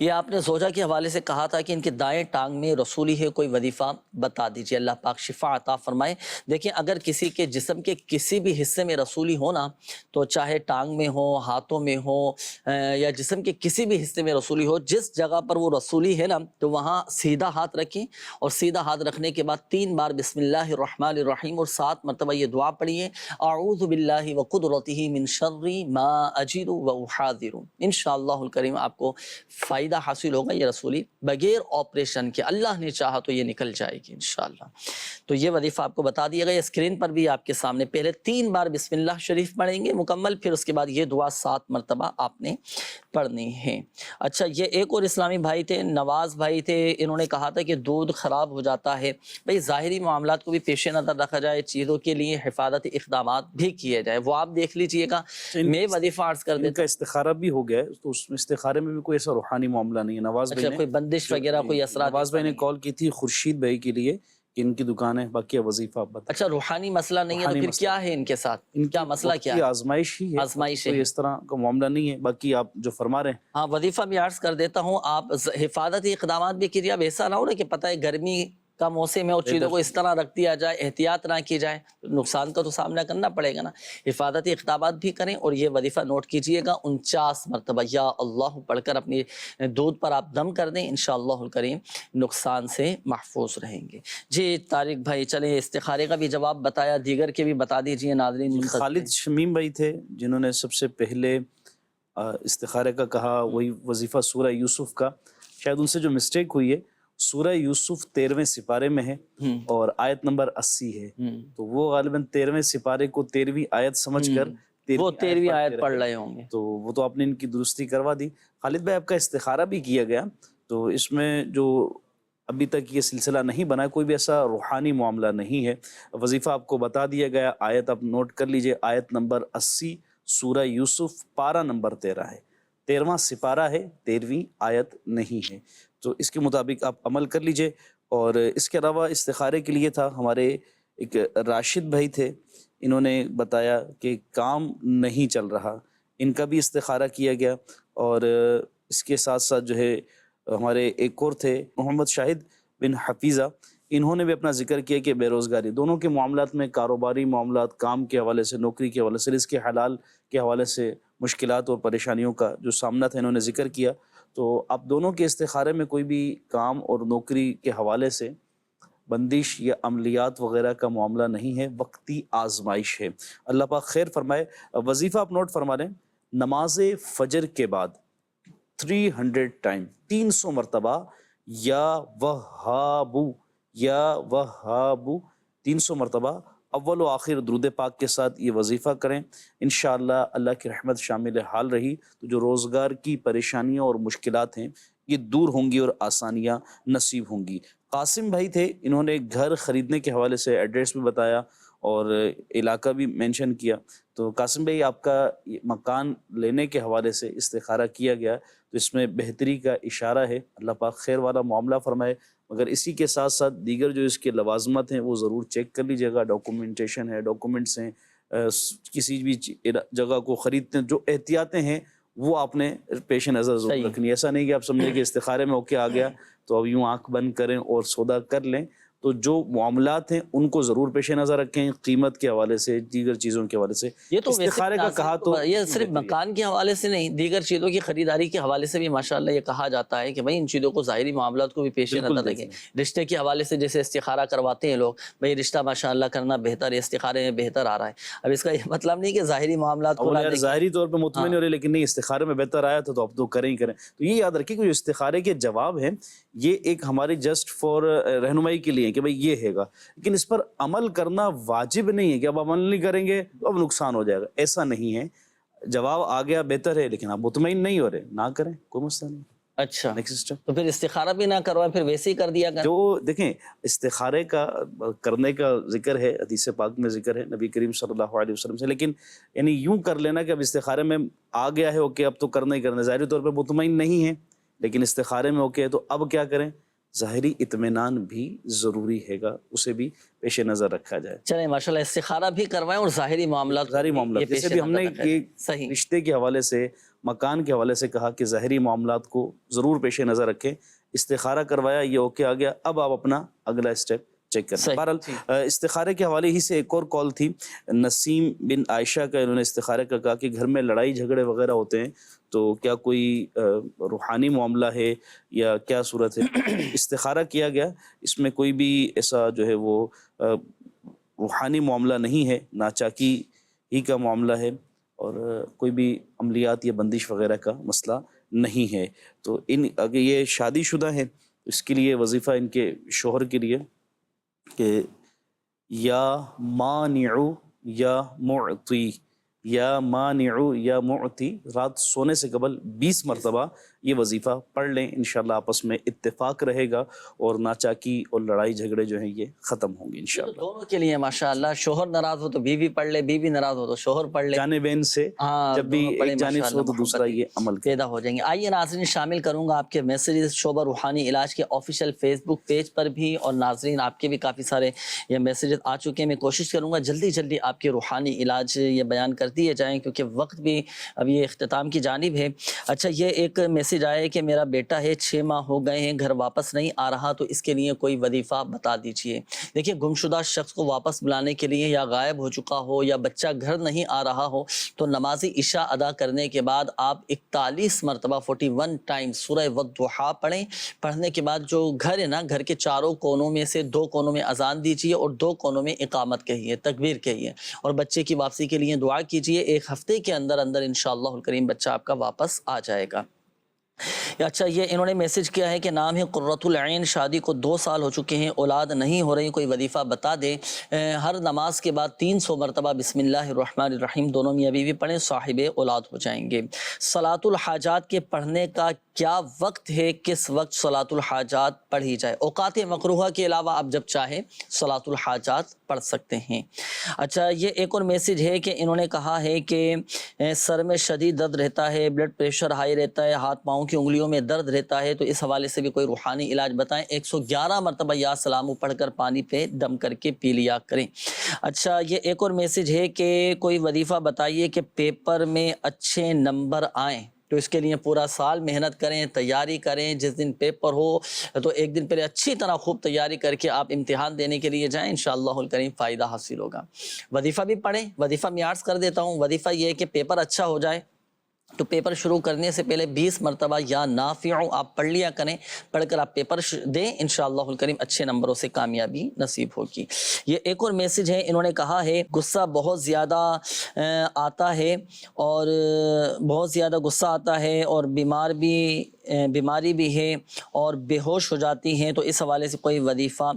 یہ آپ نے زوجہ کے حوالے سے کہا تھا کہ ان کے دائیں ٹانگ میں رسولی ہے، کوئی وظیفہ بتا دیجیے. اللہ پاک شفا عطا فرمائے. دیکھیں اگر کسی کے جسم کے کسی بھی حصے میں رسولی ہونا، تو چاہے ٹانگ میں ہو، ہاتھوں میں ہو، یا جسم کے کسی بھی حصے میں رسولی ہو، جس جگہ پر وہ رسولی ہے نا تو وہاں سیدھا ہاتھ رکھیں. اور سیدھا ہاتھ رکھنے کے بعد 3 بار بسم اللہ الرحمن الرحیم اور 7 مرتبہ یہ دعا پڑھیے، اعوذ باللہ وقدرتہ من شر ما اجد واحاذر. انشاءاللہ الکریم آپ کو فائدہ حاصل ہوگا. یہ رسولی بغیر آپریشن کے اللہ نے چاہا تو یہ نکل جائے گی انشاءاللہ. تو یہ وظیفہ آپ کو بتا دیا گیا. اسکرین پر بھی آپ کے سامنے پہلے 3 بار بسم اللہ شریف پڑھیں گے مکمل، پھر اس کے بعد یہ دعا 7 مرتبہ آپ نے پڑھنی ہے. اچھا یہ ایک اور اسلامی بھائی تھے، نواز بھائی تھے، انہوں نے کہا تھا کہ دودھ خراب ہو جاتا ہے. بھئی ظاہری معاملات کو بھی پیش نظر رکھا جائے، چیزوں کے لیے حفاظتی اقدامات بھی کیے جائے، وہ آپ دیکھ لیجئے گا. میں وظیفہ عرض کر دیتا ان کا استخارہ بھی ہو گیا ہے، تو اس استخارے میں بھی کوئی ایسا روحانی معاملہ نہیں ہے. نواز بھائی نے کوئی بندش وغیرہ کوئی اثرات، نواز بھائی نے کال کی تھی خورشید بھائی کے لیے کہ ان کی دکان ہے، باقی وظیفہ آپ بتائیں. اچھا روحانی مسئلہ نہیں ہے تو پھر کیا ہے ان کے ساتھ؟ کیا مسئلہ کیا ہے؟ آزمائش ہی ہے، آزمائش ہے، کوئی اس طرح کا معاملہ نہیں ہے. باقی آپ جو فرما رہے ہیں. ہاں وظیفہ بھی عرض کر دیتا ہوں. آپ حفاظتی اقدامات بھی کیجیے. اب ایسا نہ ہو نا کہ پتہ ہے گرمی کا موسم ہے اور چیزوں کو اس طرح رکھ دیا جائے، احتیاط نہ کی جائے، نقصان کا تو سامنا کرنا پڑے گا نا. حفاظتی اقدامات بھی کریں. اور یہ وظیفہ نوٹ کیجئے گا 49 مرتبہ یا اللہ پڑھ کر اپنی دودھ پر آپ دم کر دیں، انشاءاللہ الکریم نقصان سے محفوظ رہیں گے. جی طارق بھائی چلیں استخارے کا بھی جواب بتایا، دیگر کے بھی بتا دیجئے ناظرین. خالد شمیم بھائی تھے جنہوں نے سب سے پہلے استخارے کا کہا، وہی وظیفہ سورہ یوسف کا. شاید ان سے جو مسٹیک ہوئی ہے، سورہ یوسف 13ویں سپارے میں ہے اور آیت نمبر 80 ہے، تو وہ غالباً 13ویں سپارے کو 13ویں آیت سمجھ کر وہ 13ویں آیت پڑھ رہے ہوں گے، تو وہ تو آپ نے ان کی درستی کروا دی. خالد بھائی آپ کا استخارہ بھی کیا گیا، تو اس میں جو ابھی تک یہ سلسلہ نہیں بنا، کوئی بھی ایسا روحانی معاملہ نہیں ہے. وظیفہ آپ کو بتا دیا گیا، آیت آپ نوٹ کر لیجئے، آیت نمبر 80 سورہ یوسف پارہ نمبر 13 ہے، 13واں سپارہ ہے، 13ویں آیت نہیں ہے. تو اس کے مطابق آپ عمل کر لیجئے. اور اس کے علاوہ استخارے کے لیے تھا ہمارے ایک راشد بھائی تھے، انہوں نے بتایا کہ کام نہیں چل رہا، ان کا بھی استخارہ کیا گیا. اور اس کے ساتھ ساتھ جو ہے ہمارے ایک اور تھے محمد شاہد بن حفیظہ، انہوں نے بھی اپنا ذکر کیا کہ بے روزگاری، دونوں کے معاملات میں، کاروباری معاملات، کام کے حوالے سے، نوکری کے حوالے سے، رزق حلال کے حوالے سے مشکلات اور پریشانیوں کا جو سامنا تھا انہوں نے ذکر کیا. تو آپ دونوں کے استخارے میں کوئی بھی کام اور نوکری کے حوالے سے بندش یا عملیات وغیرہ کا معاملہ نہیں ہے، وقتی آزمائش ہے۔ اللہ پاک خیر فرمائے۔ وظیفہ آپ نوٹ فرما لیں، نماز فجر کے بعد 300 ٹائم 300 مرتبہ یا وہابو 300 مرتبہ اول و آخر درود پاک کے ساتھ یہ وظیفہ کریں، انشاءاللہ اللہ کی رحمت شامل حال رہی تو جو روزگار کی پریشانیاں اور مشکلات ہیں یہ دور ہوں گی اور آسانیاں نصیب ہوں گی۔ قاسم بھائی تھے، انہوں نے گھر خریدنے کے حوالے سے ایڈریس بھی بتایا اور علاقہ بھی مینشن کیا۔ تو قاسم بھائی آپ کا مکان لینے کے حوالے سے استخارہ کیا گیا تو اس میں بہتری کا اشارہ ہے، اللہ پاک خیر والا معاملہ فرمائے، مگر اسی کے ساتھ ساتھ دیگر جو اس کے لوازمات ہیں وہ ضرور چیک کر لیجیے گا، ڈاکومنٹیشن ہے، ڈاکومنٹس ہیں، کسی بھی جگہ کو خریدتے ہیں جو احتیاطیں ہیں وہ آپ نے پیش نظر ضرور رکھنی ہے۔ ایسا نہیں کہ آپ سمجھیں کہ استخارے میں اوکے آ گیا تو اب یوں آنکھ بند کریں اور سودا کر لیں، تو جو معاملات ہیں ان کو ضرور پیش نظر رکھیں، قیمت کے حوالے سے، دیگر چیزوں کے حوالے سے۔ یہ تو استخارے کا کہا تو یہ صرف مکان کے حوالے سے نہیں، دیگر چیزوں کی خریداری کے حوالے سے بھی ماشاءاللہ یہ کہا جاتا ہے کہ بھائی ان چیزوں کو ظاہری معاملات کو بھی پیش نظر رکھیں۔ رشتے کے حوالے سے جیسے استخارہ کرواتے ہیں لوگ، بھائی رشتہ ماشاءاللہ کرنا بہتر ہے، استخارے میں بہتر آ رہا ہے۔ اب اس کا یہ مطلب نہیں کہ ظاہری معاملات کو ظاہری طور پہ مطمئن ہو رہے لیکن نہیں استخارے میں بہتر آیا تو اب تو کریں ہی کریں۔ تو یہ یاد رکھیں کہ جو استخارے کے جواب ہیں یہ ایک ہماری جسٹ فار رہنمائی کے لیے کہ بھئی یہ ہے گا، لیکن اس پر عمل کرنا واجب نہیں ہے کہ اب عمل نہیں کریں گے تو اب نقصان ہو جائے گا، ایسا نہیں ہے۔ جواب آ گیا بہتر ہے لیکن آپ مطمئن نہیں ہو رہے، نہ کریں، کوئی مسئلہ نہیں۔ اچھا تو پھر استخارہ بھی نہ کروائیں، پھر ویسے ہی کر دیا کریں۔ جو دیکھیں استخارے کا کرنے کا ذکر ہے، حدیث پاک میں ذکر ہے نبی کریم صلی اللہ علیہ وسلم سے، لیکن یعنی یوں کر لینا کہ اب استخارے میں آ گیا ہے اوکے اب تو کرنا ہی کرنا، ظاہری طور پہ مطمئن نہیں ہے لیکن استخارے میں اوکے ہے تو اب کیا کریں، ظاہری اطمینان بھی ضروری ہے گا، اسے بھی پیش نظر رکھا جائے۔ چلیں ماشاءاللہ استخارہ بھی کروائیں اور ظاہری معاملات جیسے بھی ہم نے رشتے کے حوالے سے، مکان کے حوالے سے کہا کہ ظاہری معاملات کو ضرور پیش نظر رکھیں، استخارہ کروایا یہ اوکے آ گیا، اب آپ اپنا اگلا اسٹیپ چیک کریں۔ بہرحال استخارے کے حوالے ہی سے ایک اور کال تھی نسیم بن عائشہ کا، انہوں نے استخارے کا کہا کہ گھر میں لڑائی جھگڑے وغیرہ ہوتے ہیں تو کیا کوئی روحانی معاملہ ہے یا کیا صورت ہے؟ استخارہ کیا گیا، اس میں کوئی بھی ایسا جو ہے وہ روحانی معاملہ نہیں ہے، ناچاکی ہی کا معاملہ ہے اور کوئی بھی عملیات یا بندش وغیرہ کا مسئلہ نہیں ہے۔ تو اگر یہ شادی شدہ ہیں اس کے لیے وظیفہ ان کے شوہر کے لیے کہ یا مانع یا معطی، یا مانع یا معطی، رات سونے سے قبل 20 مرتبہ یہ وظیفہ پڑھ لیں، انشاءاللہ آپس میں اتفاق رہے گا اور ناچاکی اور لڑائی جھگڑے جو ہیں یہ ختم ہوں گے انشاءاللہ۔ دونوں کے لیے ماشاءاللہ، شوہر ناراض ہو تو بیوی پڑھ لے، بیوی ناراض ہو تو شوہر پڑھ لے، جانبین سے جب بھی ایک جانب سے ہو تو دوسرا یہ عمل پیدا ہو جائیں گے۔ آئیے ناظرین شامل کروں گا آپ کے میسیجز شعبہ روحانی علاج کے آفیشیل فیس بک پیج پر بھی، اور ناظرین آپ کے بھی کافی سارے یہ میسیجز آ چکے ہیں، میں کوشش کروں گا جلدی جلدی آپ کے روحانی علاج یہ بیان کر دیے جائیں کیونکہ وقت بھی اب یہ اختتام کی جانب ہے۔ اچھا یہ ایک میسیج آیا ہے کہ میرا بیٹا ہے 6 ماہ ہو گئے ہیں، گھر واپس نہیں آ رہا تو اس کے لیے کوئی وظیفہ بتا دیجئے۔ دیکھیں گمشدہ شخص کو واپس بلانے کے لیے یا غائب ہو چکا ہو یا بچہ گھر نہیں آ رہا ہو تو نماز عشاء ادا کرنے کے بعد آپ 41 مرتبہ 41 ٹائم سورہ والضحیٰ پڑھیں۔ پڑھنے کے بعد جو گھر ہے نا، گھر کے چاروں کونوں میں سے 2 کونوں میں اذان دیجئے اور 2 کونوں میں اقامت کہیے، تکبیر کہیے، اور بچے کی واپسی کے لیے دعا کیجئے۔ 1 ہفتے کے اندر انشاءاللہ الکریم بچہ آپ کا واپس آ جائے گا۔ اچھا یہ انہوں نے میسج کیا ہے کہ نام ہے قرۃ العین، شادی کو 2 سال ہو چکے ہیں، اولاد نہیں ہو رہی، کوئی وظیفہ بتا دے۔ ہر نماز کے بعد 300 مرتبہ بسم اللہ الرحمن الرحیم دونوں میاں بیوی پڑھیں، صاحب اولاد ہو جائیں گے۔ صلاۃ الحاجات کے پڑھنے کا کیا وقت ہے، کس وقت صلاۃ الحاجات پڑھی جائے؟ اوقات مکروہہ کے علاوہ آپ جب چاہیں صلاۃ الحاجات پڑھ سکتے ہیں۔ اچھا یہ ایک اور میسج ہے کہ انہوں نے کہا ہے کہ سر میں شدید درد رہتا ہے، بلڈ پریشر ہائی رہتا ہے، ہاتھ پاؤں کی انگلیوں میں درد رہتا ہے، تو اس حوالے سے بھی کوئی روحانی علاج بتائیں۔ 111 مرتبہ یا سلام پڑھ کر پانی پہ دم کر کے پی لیا کریں۔ اچھا یہ ایک اور میسج ہے کہ کوئی وظیفہ بتائیے کہ پیپر میں اچھے نمبر آئیں، تو اس کے لیے پورا سال محنت کریں، تیاری کریں، جس دن پیپر ہو تو ایک دن پہلے اچھی طرح خوب تیاری کر کے آپ امتحان دینے کے لیے جائیں، انشاءاللہ الکریم فائدہ حاصل ہوگا۔ وظیفہ بھی پڑھیں، وظیفہ میں عرض کر دیتا ہوں، وظیفہ یہ ہے کہ پیپر اچھا ہو جائے تو پیپر شروع کرنے سے پہلے 20 مرتبہ یا نافع آپ پڑھ لیا کریں، پڑھ کر آپ پیپر دیں، انشاءاللہ الکریم اچھے نمبروں سے کامیابی نصیب ہوگی۔ یہ ایک اور میسج ہے، انہوں نے کہا ہے غصہ بہت زیادہ آتا ہے اور بہت زیادہ غصہ آتا ہے اور بیماری بھی ہے اور بے ہوش ہو جاتی ہیں، تو اس حوالے سے کوئی وظیفہ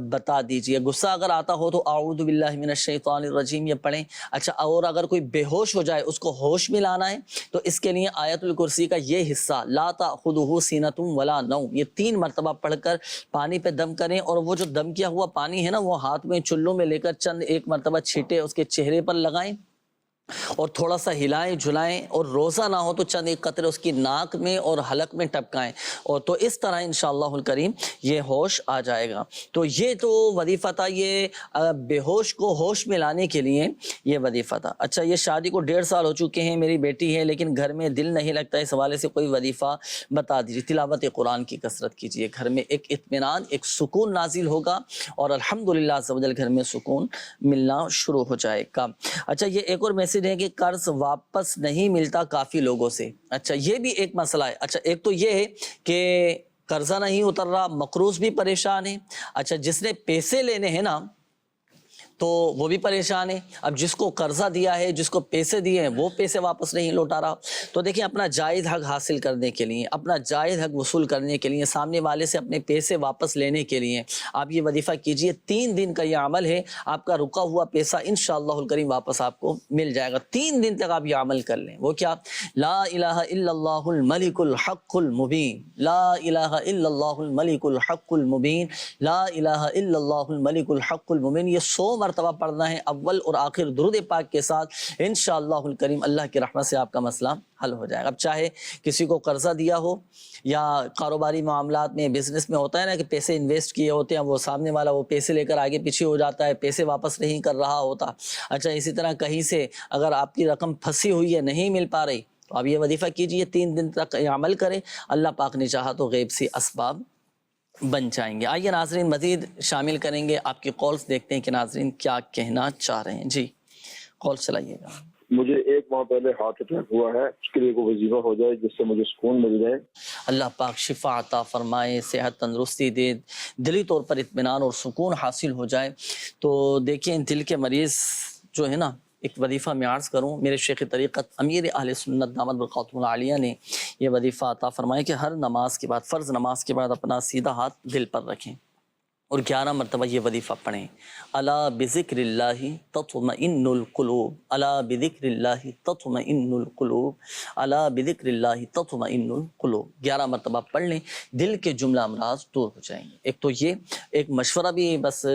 بتا دیجئے۔ غصہ اگر آتا ہو تو اعوذ باللہ من الشیطان الرجیم یہ پڑھیں۔ اچھا، اور اگر کوئی بے ہوش ہو جائے، اس کو ہوش میں لانا ہے، تو اس کے لیے آیت الکرسی کا یہ حصہ لا تأخذہ سینۃ ولا نوم یہ 3 مرتبہ پڑھ کر پانی پہ دم کریں، اور وہ جو دم کیا ہوا پانی ہے نا، وہ ہاتھ میں چلوں میں لے کر چند 1 مرتبہ چھینٹے اس کے چہرے پر لگائیں اور تھوڑا سا ہلائیں جھلائیں، اور روزہ نہ ہو تو چند 1 قطرے اس کی ناک میں اور حلق میں ٹپکائیں، اور تو اس طرح انشاءاللہ الکریم یہ ہوش آ جائے گا۔ تو یہ تو وظیفہ تھا، یہ بے ہوش کو ہوش میں لانے کے لیے یہ وظیفہ تھا۔ اچھا، یہ شادی کو 1.5 سال ہو چکے ہیں، میری بیٹی ہے لیکن گھر میں دل نہیں لگتا، اس حوالے سے کوئی وظیفہ بتا دیجیے۔ تلاوت قرآن کی کثرت کیجیے، گھر میں ایک اطمینان، ایک سکون نازل ہوگا، اور الحمدللہ عز و جل گھر میں سکون ملنا شروع ہو جائے گا۔ اچھا، یہ ایک اور میسج ہے کہ قرض واپس نہیں ملتا کافی لوگوں سے۔ اچھا، یہ بھی ایک مسئلہ ہے۔ اچھا، ایک تو یہ ہے کہ قرضہ نہیں اتر رہا، مقروض بھی پریشان ہے۔ اچھا، جس نے پیسے لینے ہیں نا تو وہ بھی پریشان ہے۔ اب جس کو قرضہ دیا ہے، جس کو پیسے دیے ہیں، وہ پیسے واپس نہیں لوٹا رہا۔ تو دیکھیں، اپنا جائز حق حاصل کرنے کے لیے، اپنا جائز حق وصول کرنے کے لیے، سامنے والے سے اپنے پیسے واپس لینے کے لیے آپ یہ وظیفہ کیجئے۔ 3 دن کا یہ عمل ہے، آپ کا رکا ہوا پیسہ انشاءاللہ الکریم واپس آپ کو مل جائے گا۔ 3 دن تک آپ یہ عمل کر لیں۔ وہ کیا؟ لا الہ الا اللہ الملک الحق المبین، لا الہ الا اللہ الملک الحق المبین، لا الہ الا اللہ الملک الحق المبین، یہ 100 مرتبہ پڑھنا ہے، اول اور آخر درود پاک کے ساتھ۔ انشاءاللہ الکریم اللہ کی رحمت سے آپ کا مسئلہ حل ہو جائے گا۔ اب چاہے کسی کو قرضہ دیا ہو یا کاروباری معاملات میں، بزنس میں ہوتا ہے نا کہ پیسے انویسٹ کیے ہوتے ہیں، وہ سامنے والا وہ پیسے لے کر آگے پیچھے ہو جاتا ہے، پیسے واپس نہیں کر رہا ہوتا۔ اچھا، اسی طرح کہیں سے اگر آپ کی رقم پھنسی ہوئی ہے، نہیں مل پا رہی، تو آپ یہ وظیفہ کیجئے، 3 دن تک یہ عمل کریں، اللہ پاک نے چاہا تو غیب سے اسباب بن جائیں گے۔ آئیے ناظرین، مزید شامل کریں گے آپ کی کالز، دیکھتے ہیں کہ ناظرین کیا کہنا چاہ رہے ہیں۔ جی، کال چلائیے گا۔ مجھے 1 ماہ پہلے ہارٹ اٹیک ہوا ہے، اس کے لیے کوئی وظیفہ ہو جائے جس سے مجھے سکون مل جائے۔ اللہ پاک شفا عطا فرمائے، صحت تندرستی دے، دلی طور پر اطمینان اور سکون حاصل ہو جائے۔ تو دیکھیں، دل کے مریض جو ہے نا، ایک وظیفہ میں عرض کروں، میرے شیخ طریقت امیر اہل سنت دامت برکاتہم العالیہ نے یہ وظیفہ عطا فرمائے کہ ہر نماز کے بعد، فرض نماز کے بعد اپنا سیدھا ہاتھ دل پر رکھیں اور 11 مرتبہ یہ وظیفہ پڑھیں۔ الا بذکر اللہ تطمئن القلوب، الا بذکر اللہ تطمئن القلوب، الا بذکر اللہ تطمئن القلوب، 11 مرتبہ پڑھ لیں، دل کے جملہ امراض دور ہو جائیں گے۔ ایک تو یہ ایک مشورہ بھی بس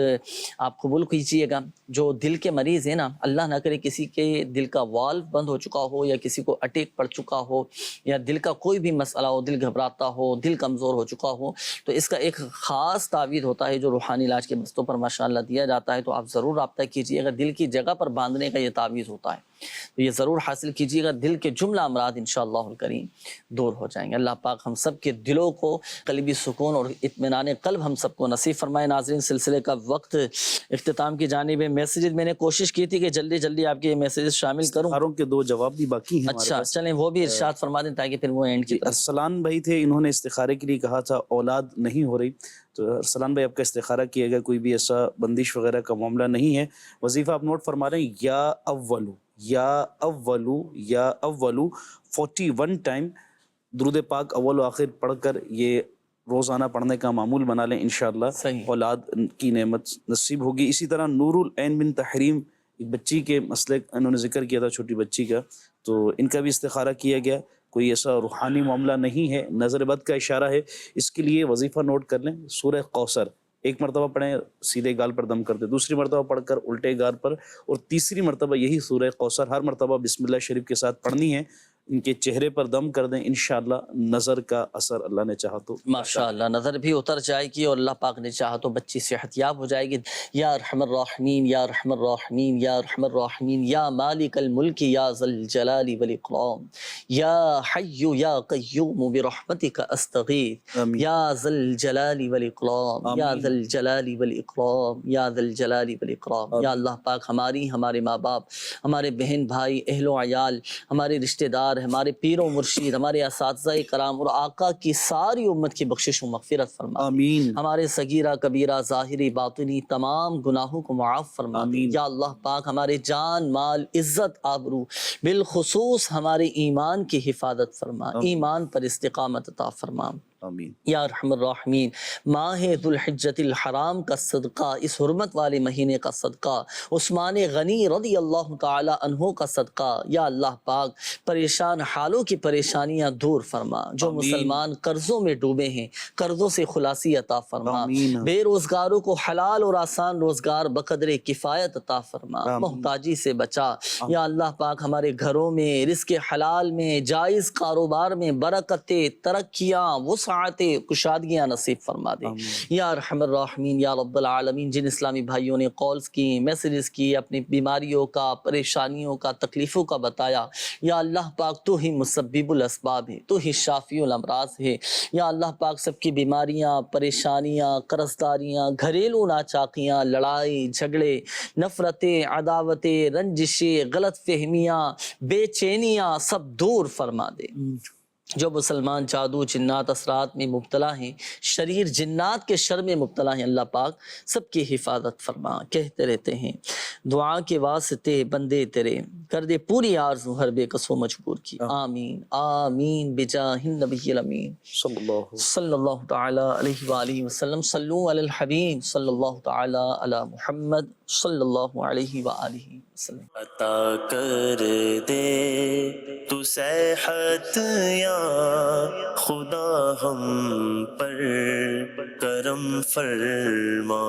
آپ قبول کیجئے گا، جو دل کے مریض ہیں نا، اللہ نہ کرے کسی کے دل کا والو بند ہو چکا ہو، یا کسی کو اٹیک پڑ چکا ہو، یا دل کا کوئی بھی مسئلہ ہو، دل گھبراتا ہو، دل کمزور ہو چکا ہو، تو اس کا ایک خاص تعویذ ہوتا ہے جو روحانی علاج کے بستوں پر ماشاءاللہ دیا جاتا ہے، تو آپ ضرور رابطہ کیجیے گا۔ دل کی جگہ پر باندھنے کا یہ تعویذ ہوتا ہے، تو یہ ضرور حاصل کیجیے گا، دل کے جملہ امراض انشاءاللہ الکریم دور ہو جائیں گے۔ اللہ پاک ہم سب کے دلوں کو قلبی سکون اور اطمینان قلب ہم سب کو نصیب فرمائے۔ ناظرین، سلسلے کا وقت اختتام کی جانب ہے۔ میسیجز میں نے کوشش کی تھی کہ جلدی جلدی آپ کے میسیجز شامل کروں، ساروں کے 2 جواب بھی باقی ہیں۔ اچھا چلیں وہ بھی ارشاد فرما دیں تاکہ پھر وہ اینڈ کی۔ ارسلان بھائی تھے، انہوں نے استخارے کے لیے کہا تھا، اولاد نہیں ہو رہی، تو ارسلان بھائی آپ کا استخارہ کیے گا، کوئی بھی ایسا بندش وغیرہ کا معاملہ نہیں ہے۔ وظیفہ آپ نوٹ فرما رہے ہیں، یا اولو یا اولو یا اولو 41 ٹائم درود پاک اول و آخر پڑھ کر یہ روزانہ پڑھنے کا معمول بنا لیں، انشاءاللہ اولاد کی نعمت نصیب ہوگی۔ اسی طرح نور العین بن تحریم، ایک بچی کے مسئلے انہوں نے ذکر کیا تھا، چھوٹی بچی کا، تو ان کا بھی استخارہ کیا گیا۔ کوئی ایسا روحانی معاملہ نہیں ہے، نظر بد کا اشارہ ہے، اس کے لیے وظیفہ نوٹ کر لیں، سورہ کوثر 1 مرتبہ پڑھیں، سیدھے گال پر دم کرتے، دوسری مرتبہ پڑھ کر الٹے گال پر، اور تیسری مرتبہ یہی سورہ کوثر ہر مرتبہ بسم اللہ شریف کے ساتھ پڑھنی ہے۔ ان کے چہرے پر دم کر دیں، انشاءاللہ نظر کا اثر اللہ نے چاہا تو ماشاءاللہ نظر بھی اتر جائے گی، اور اللہ پاک نے چاہا تو بچی صحت یاب ہو جائے گی۔ یا ارحم الراحمین، یا ارحم الراحمین، یا ارحم الراحمین، یا مالک الملک، یا ذی الجلال والاکرام، یا حی یا قیوم برحمتک استغیث، یا ذی الجلال والاکرام، یا ذی الجلال والاکرام، یا ذی الجلال والاکرام۔ یا اللہ پاک ہماری، ہمارے ماں باپ، ہمارے بہن بھائی، اہل و عیال، ہمارے رشتہ دار، پر ہمارے پیر و مرشید، ہمارے اساتذہ کرام اور آقا کی ساری امت کی بخشش و مغفرت فرما، آمین۔ ہمارے صغیرہ کبیرہ ظاہری باطنی تمام گناہوں کو معاف فرما، یا اللہ پاک ہمارے جان مال عزت آبرو بالخصوص ہمارے ایمان کی حفاظت فرما، ایمان پر استقامت عطا فرما آمین یا ارحم الراحمین۔ ماہ ذو الحجۃ الحرام کا صدقہ، اس حرمت والے مہینے کا صدقہ، عثمان غنی رضی اللہ تعالی عنہ کا صدقہ، یا اللہ پاک پریشان حالوں کی پریشانیاں دور فرما، جو مسلمان قرضوں میں ڈوبے ہیں قرضوں سے خلاصی عطا فرما، بے روزگاروں کو حلال اور آسان روزگار بقدر کفایت عطا فرما، محتاجی سے بچا، یا اللہ پاک ہمارے گھروں میں رزق حلال میں جائز کاروبار میں برکتیں ترقیاں وسعتیں کشادگیاں نصیب فرما دے یا ارحم الراحمین یا رب العالمین۔ جن اسلامی بھائیوں نے کالز کی میسیجز کی اپنی بیماریوں کا پریشانیوں کا تکلیفوں کا بتایا، یا اللہ پاک تو ہی مسبب الاسباب ہے، تو ہی شافی الامراض ہے، یا اللہ پاک سب کی بیماریاں پریشانیاں قرضداریاں گھریلو ناچاقیاں لڑائی جھگڑے نفرتیں عداوتیں رنجشیں غلط فہمیاں بے چینیاں سب دور فرما دے۔ جو مسلمان جادو جنات اثرات میں مبتلا ہیں، شریر جنات کے شر میں مبتلا ہیں، اللہ پاک سب کی حفاظت فرما۔ کہتے رہتے ہیں دعا کے واسطے بندے تیرے، کر دے پوری آرزو ہر بے کس و مجبور کی، آمین آمین بجاہ النبی الامین صلی اللہ تعالی علیہ وآلہ وسلم۔ صلو علی الحبیب صلی اللہ تعالی علی محمد صلی اللہ علیہ وآلہ وسلم۔ عطا کر دے تو صحت یا خدا ہم پر کرم فرما۔